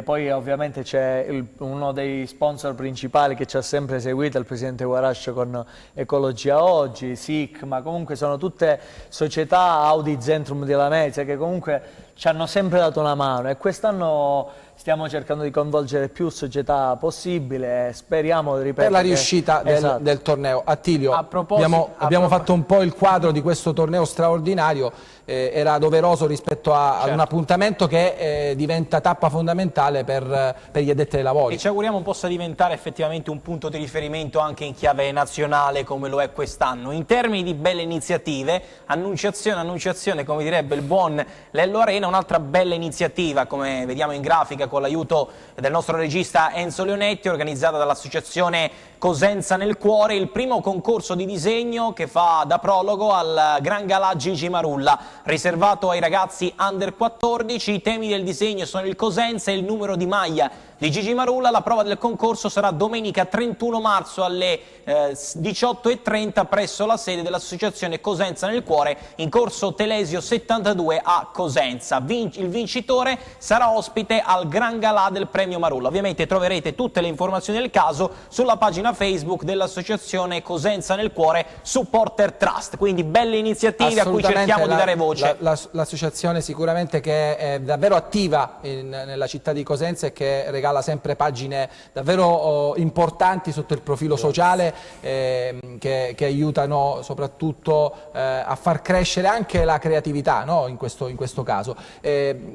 [SPEAKER 5] poi ovviamente c'è uno dei sponsor principali che ci ha sempre seguito, il presidente Guarascio con Ecologia Oggi, SIC, ma comunque sono tutte società, Audi Zentrum di Lamezia, che comunque ci hanno sempre dato una mano, e quest'anno stiamo cercando di coinvolgere più società possibile e speriamo, ripeto,
[SPEAKER 2] per la riuscita del torneo. Attilio, abbiamo fatto un po' il quadro di questo torneo straordinario, era doveroso rispetto ad un appuntamento che diventa tappa fondamentale per gli addetti ai lavori.
[SPEAKER 3] E ci auguriamo possa diventare effettivamente un punto di riferimento anche in chiave nazionale come lo è quest'anno. In termini di belle iniziative, annunciazione, come direbbe il buon Lello Arena, un'altra bella iniziativa, come vediamo in grafica con l'aiuto del nostro regista Enzo Leonetti, organizzata dall'associazione Cosenza nel Cuore, il primo concorso di disegno che fa da prologo al Gran Galà Gigi Marulla, riservato ai ragazzi under 14. I temi del disegno sono il Cosenza e il numero di maglia di Gigi Marulla. La prova del concorso sarà domenica 31 marzo alle 18:30 presso la sede dell'associazione Cosenza nel Cuore, in corso Telesio 72 a Cosenza. Il vincitore sarà ospite al Gran Galà del premio Marulla. Ovviamente troverete tutte le informazioni del caso sulla pagina Facebook dell'associazione Cosenza nel Cuore Supporter Trust. Quindi belle iniziative a cui cerchiamo di dare voce.
[SPEAKER 2] L'associazione sicuramente che è davvero attiva nella città di Cosenza e che regala sempre pagine davvero importanti sotto il profilo sociale, che aiutano soprattutto a far crescere anche la creatività, no? in questo caso.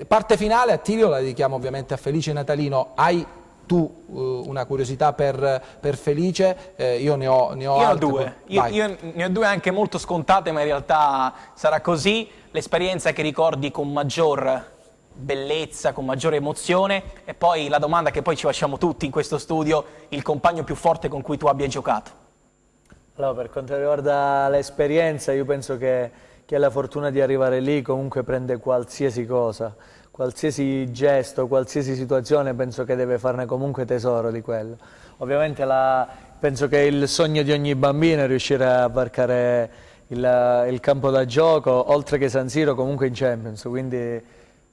[SPEAKER 2] Parte finale, Attilio, la dedichiamo ovviamente a Felice Natalino. Hai tu una curiosità per Felice? Io ne ho altre.
[SPEAKER 3] Io ne ho due anche molto scontate, ma in realtà sarà così. L'esperienza che ricordi con maggior bellezza, con maggiore emozione, e poi la domanda che poi ci facciamo tutti in questo studio: il compagno più forte con cui tu abbia giocato.
[SPEAKER 5] Allora, per quanto riguarda l'esperienza, io penso che chi ha la fortuna di arrivare lì comunque prende qualsiasi cosa, qualsiasi gesto, qualsiasi situazione, penso che deve farne comunque tesoro di quello. Ovviamente penso che il sogno di ogni bambino è riuscire a varcare il campo da gioco, oltre che San Siro, comunque in Champions, quindi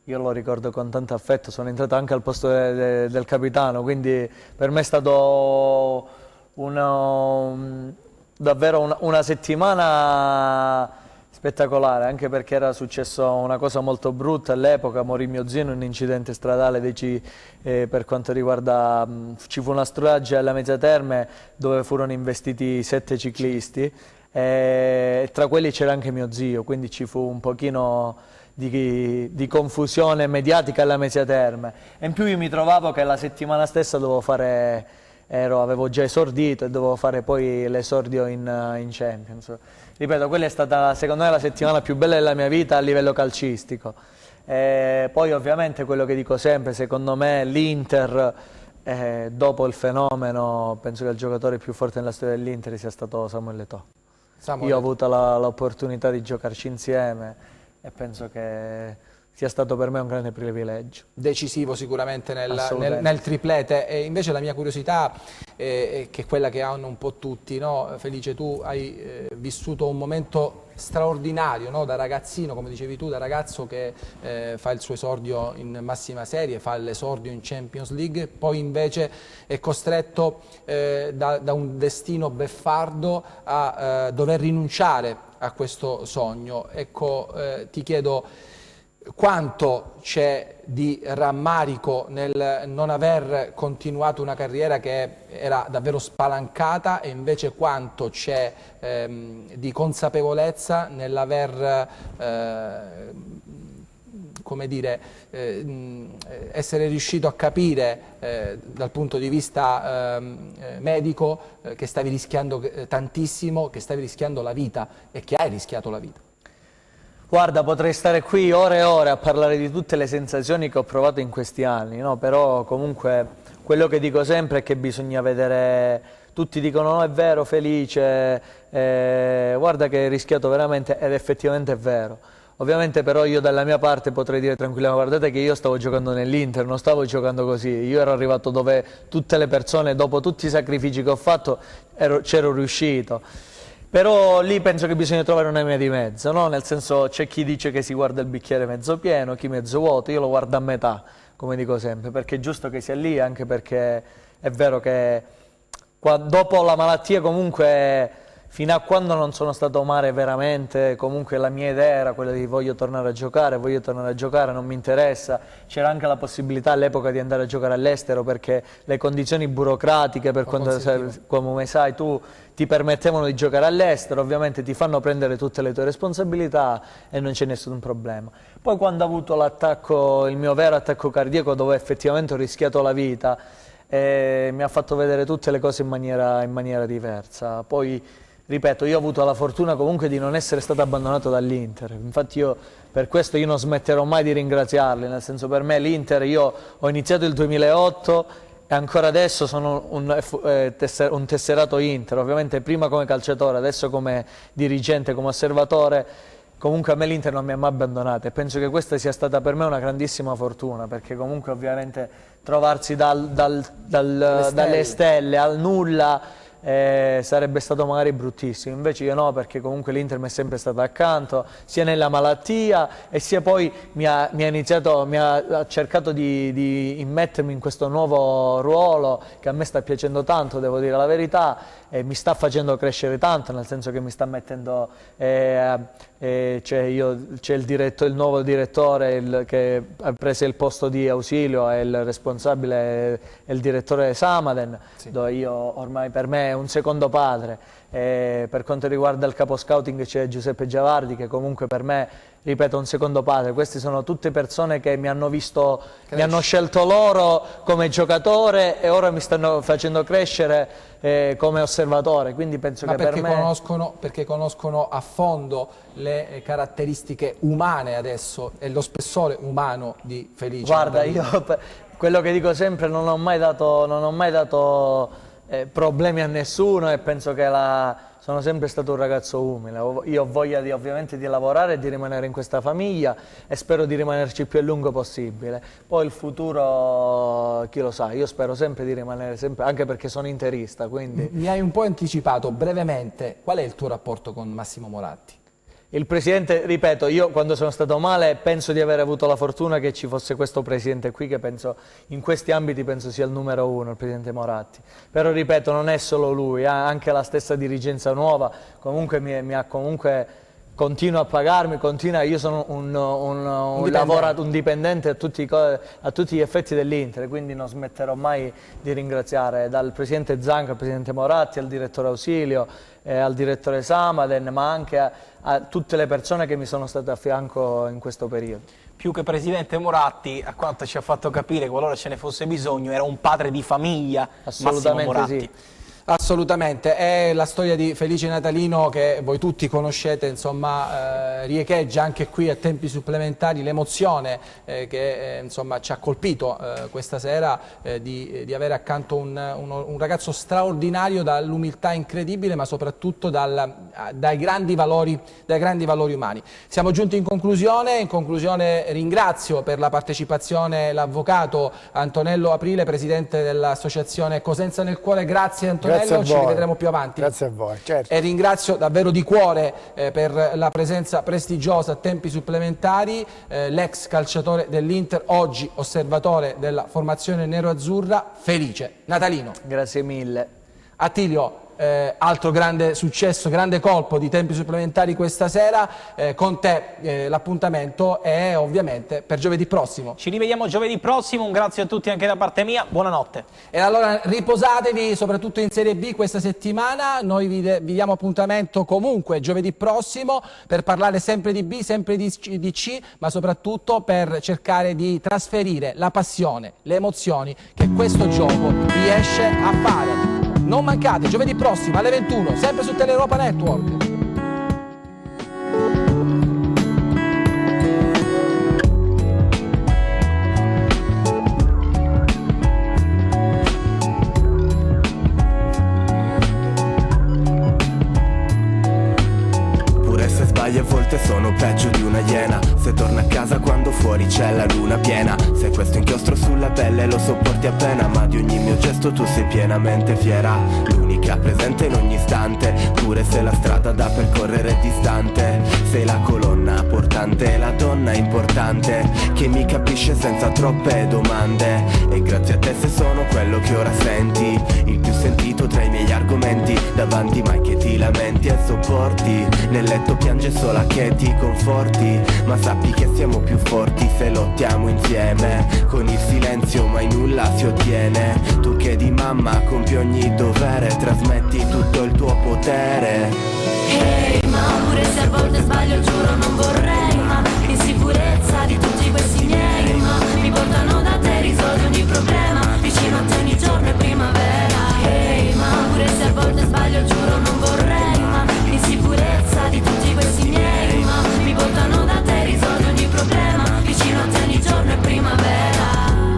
[SPEAKER 5] io lo ricordo con tanto affetto. Sono entrato anche al posto del capitano, quindi per me è stato davvero una settimana spettacolare, anche perché era successo una cosa molto brutta all'epoca, morì mio zio in un incidente stradale per quanto riguarda, ci fu una strage alla Mezzia Terme dove furono investiti 7 ciclisti e tra quelli c'era anche mio zio, quindi ci fu un pochino di confusione mediatica alla Mezzia Terme. E in più io mi trovavo che la settimana stessa dovevo fare, avevo già esordito e dovevo fare poi l'esordio in Champions. Ripeto, quella è stata secondo me la settimana più bella della mia vita a livello calcistico. Poi ovviamente quello che dico sempre, secondo me l'Inter, dopo il fenomeno, penso che il giocatore più forte nella storia dell'Inter sia stato Samuel Eto'o. Io ho avuto l'opportunità di giocarci insieme e penso che sia stato per me un grande privilegio.
[SPEAKER 2] Decisivo sicuramente nel triplete. E invece la mia curiosità, che è quella che hanno un po' tutti, no? Felice, tu hai vissuto un momento straordinario, no? Da ragazzino, come dicevi tu, da ragazzo che fa il suo esordio in massima serie, fa l'esordio in Champions League, poi invece è costretto da un destino beffardo a dover rinunciare a questo sogno. Ecco, ti chiedo quanto c'è di rammarico nel non aver continuato una carriera che era davvero spalancata e invece quanto c'è di consapevolezza nell'aver, come dire, essere riuscito a capire dal punto di vista medico che stavi rischiando tantissimo, che stavi rischiando la vita e che hai rischiato la vita.
[SPEAKER 5] Guarda, potrei stare qui ore e ore a parlare di tutte le sensazioni che ho provato in questi anni, no? Però comunque quello che dico sempre è che bisogna vedere, tutti dicono no è vero Felice, guarda che hai rischiato veramente ed effettivamente è vero. Ovviamente però io dalla mia parte potrei dire tranquillamente, guardate che io stavo giocando nell'Inter, non stavo giocando così, io ero arrivato dove tutte le persone, dopo tutti i sacrifici che ho fatto, c'ero riuscito. Però lì penso che bisogna trovare una via di mezzo, no? Nel senso c'è chi dice che si guarda il bicchiere mezzo pieno, chi mezzo vuoto, io lo guardo a metà, come dico sempre, perché è giusto che sia lì, anche perché è vero che dopo la malattia comunque, fino a quando non sono stato male veramente, comunque la mia idea era quella di voglio tornare a giocare, non mi interessa. C'era anche la possibilità all'epoca di andare a giocare all'estero perché le condizioni burocratiche, per quanto come sai tu, ti permettevano di giocare all'estero, ovviamente ti fanno prendere tutte le tue responsabilità e non c'è nessun problema. Poi quando ho avuto l'attacco, il mio vero attacco cardiaco dove effettivamente ho rischiato la vita, mi ha fatto vedere tutte le cose in maniera diversa. Poi ripeto, io ho avuto la fortuna comunque di non essere stato abbandonato dall'Inter, infatti per questo io non smetterò mai di ringraziarli, nel senso per me l'Inter, io ho iniziato il 2008 e ancora adesso sono un tesserato Inter, ovviamente prima come calciatore, adesso come dirigente, come osservatore, comunque a me l'Inter non mi ha mai abbandonato e penso che questa sia stata per me una grandissima fortuna, perché comunque ovviamente trovarsi dalle stelle al nulla sarebbe stato magari bruttissimo, invece io no, perché comunque l'Inter mi è sempre stato accanto sia nella malattia e sia poi mi ha cercato di immettermi in questo nuovo ruolo che a me sta piacendo tanto, devo dire la verità, e mi sta facendo crescere tanto, nel senso che mi sta mettendo c'è il nuovo direttore che ha preso il posto di Ausilio, è il responsabile, è il direttore Samaden, sì. Dove io ormai per me è un secondo padre. Per quanto riguarda il capo scouting c'è Giuseppe Giavardi che comunque per me, ripeto, è un secondo padre. Queste sono tutte persone che mi hanno visto, mi hanno scelto loro come giocatore e ora mi stanno facendo crescere come osservatore, quindi penso che per me...
[SPEAKER 2] perché conoscono a fondo le caratteristiche umane adesso e lo spessore umano di Felice.
[SPEAKER 5] Guarda, io quello che dico sempre, non ho mai dato problemi a nessuno e penso che sono sempre stato un ragazzo umile. Io ho voglia ovviamente di lavorare e di rimanere in questa famiglia e spero di rimanerci il più a lungo possibile. Poi il futuro, chi lo sa, io spero sempre di rimanere sempre, anche perché sono interista, quindi...
[SPEAKER 2] Mi hai un po' anticipato brevemente, qual è il tuo rapporto con Massimo Moratti?
[SPEAKER 5] Il presidente, ripeto, io quando sono stato male penso di aver avuto la fortuna che ci fosse questo presidente qui, che penso in questi ambiti penso sia il numero 1, il presidente Moratti. Però ripeto, non è solo lui, anche la stessa dirigenza nuova comunque mi ha continua a pagarmi, io sono un dipendente a tutti gli effetti dell'Inter, quindi non smetterò mai di ringraziare, dal presidente Zanca al presidente Moratti, al direttore Ausilio, al direttore Samaden, ma anche a tutte le persone che mi sono state a fianco in questo periodo.
[SPEAKER 3] Più che presidente Moratti, a quanto ci ha fatto capire, qualora ce ne fosse bisogno, era un padre di famiglia.
[SPEAKER 5] Assolutamente
[SPEAKER 3] Massimo Moratti.
[SPEAKER 5] sì.
[SPEAKER 2] Assolutamente, è la storia di Felice Natalino che voi tutti conoscete, insomma, riecheggia anche qui a tempi supplementari l'emozione che insomma, ci ha colpito questa sera di avere accanto un ragazzo straordinario, dall'umiltà incredibile, ma soprattutto dai grandi valori umani. Siamo giunti in conclusione ringrazio per la partecipazione l'avvocato Antonello Aprile, presidente dell'associazione Cosenza nel Cuore. Grazie Antonello. Ci rivedremo più avanti.
[SPEAKER 4] Grazie a voi. Certo.
[SPEAKER 2] E ringrazio davvero di cuore per la presenza prestigiosa a tempi supplementari l'ex calciatore dell'Inter, oggi osservatore della formazione nero-azzurra, Felice Natalino.
[SPEAKER 5] Grazie mille.
[SPEAKER 2] Attilio, altro grande successo, grande colpo di tempi supplementari questa sera, con te l'appuntamento è ovviamente per giovedì prossimo.
[SPEAKER 3] Ci rivediamo giovedì prossimo, un grazie a tutti anche da parte mia, buonanotte.
[SPEAKER 2] E allora riposatevi soprattutto in Serie B questa settimana, noi vi diamo appuntamento comunque giovedì prossimo per parlare sempre di B, sempre di C, ma soprattutto per cercare di trasferire la passione, le emozioni che questo gioco riesce a fare. Non mancate, giovedì prossimo alle 21, sempre su Teleeuropa Network.
[SPEAKER 7] A volte sono peggio di una iena, se torna a casa quando fuori c'è la luna piena. Se questo inchiostro sulla pelle lo sopporti appena, ma di ogni mio gesto tu sei pienamente fiera. L'unica presente in ogni istante, pure se la strada da percorrere è distante. Sei la colonna portante, la donna importante, che mi capisce senza troppe domande. E grazie a te se sono quello che ora senti, il più sentito tra i miei argomenti. Davanti mai che ti lamenti e sopporti, nel letto piange sola che ti conforti, ma sappi che siamo più forti se lottiamo insieme. Con il silenzio mai nulla si ottiene, tu che di mamma compi ogni dovere, trasmetti tutto il tuo potere.
[SPEAKER 8] Ehi, ma pure se a volte sbaglio giuro non vorrei, ma l'insicurezza di tutti questi miei, ma mi portano da te, risolvi ogni problema, vicino a te ogni giorno è primavera. Ehi, ma pure se a volte sbaglio giuro non vorrei, ma l'insicurezza di tutti questi miei, ma mi portano da te, risolvi ogni problema, vicino a te ogni giorno è primavera.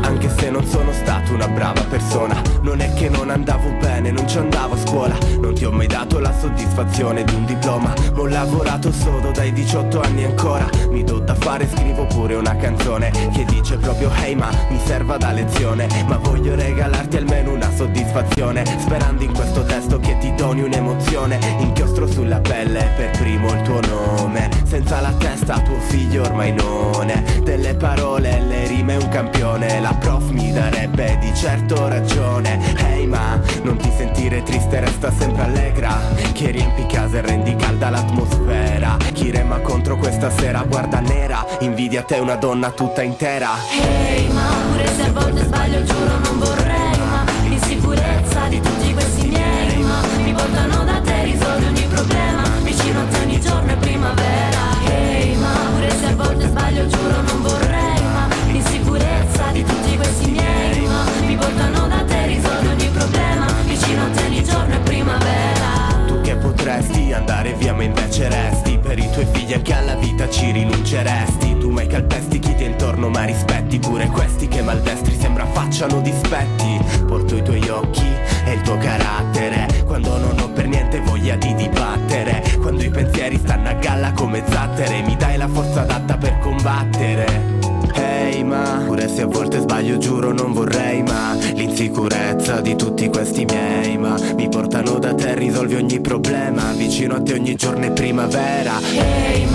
[SPEAKER 7] Anche se non sono stato una brava persona, non è che non andavo bene, non ci andavo a scuola, non ti ho mai dato la soddisfazione di un diploma, ma ho lavorato sodo dai 18 anni ancora, mi do da fare, scrivo pure una canzone che dice proprio hey ma mi serva da lezione, ma voglio regalarti almeno una soddisfazione, sperando in questo testo che ti doni un'emozione. Inchiostro sulla pelle per primo il tuo nome, senza la testa tuo figlio ormai non è, delle parole le rime un campione, la prof mi darebbe di certo ragione. Hey ma non ti sentire triste, resta sempre allegra, che riempi casa e rendi calda l'atmosfera. Chi rema contro questa sera guarda nera, invidia te una donna tutta intera.
[SPEAKER 8] Hey ma pure se a volte sbaglio giuro non vorrei, ma l'insicurezza di tutti questi miei, ma mi portano da te, risolvi ogni problema, vicino a te ogni giorno è primavera. Hey ma pure se a volte sbaglio giuro non vorrei, ma l'insicurezza di tutti questi miei, ma mi portano da te, risolvi ogni problema, vicino a te ogni giorno è primavera.
[SPEAKER 7] Tu che potresti andare via ma invece resti, per i tuoi figli anche alla vita ci rinunceresti. Tu mai calpesti chi ti è intorno ma rispetti pure questi che maldestri sembra facciano dispetti. Porto i tuoi occhi e il tuo carattere, quando non ho per niente voglia di dibattere, quando i pensieri stanno a galla come zattere, mi dai la forza adatta per combattere. Hey ma pure se a volte sbaglio giuro non vorrei, ma l'insicurezza di tutti questi miei ma mi portano da te, risolvi ogni problema, vicino a te ogni giorno è primavera.
[SPEAKER 8] Ehi,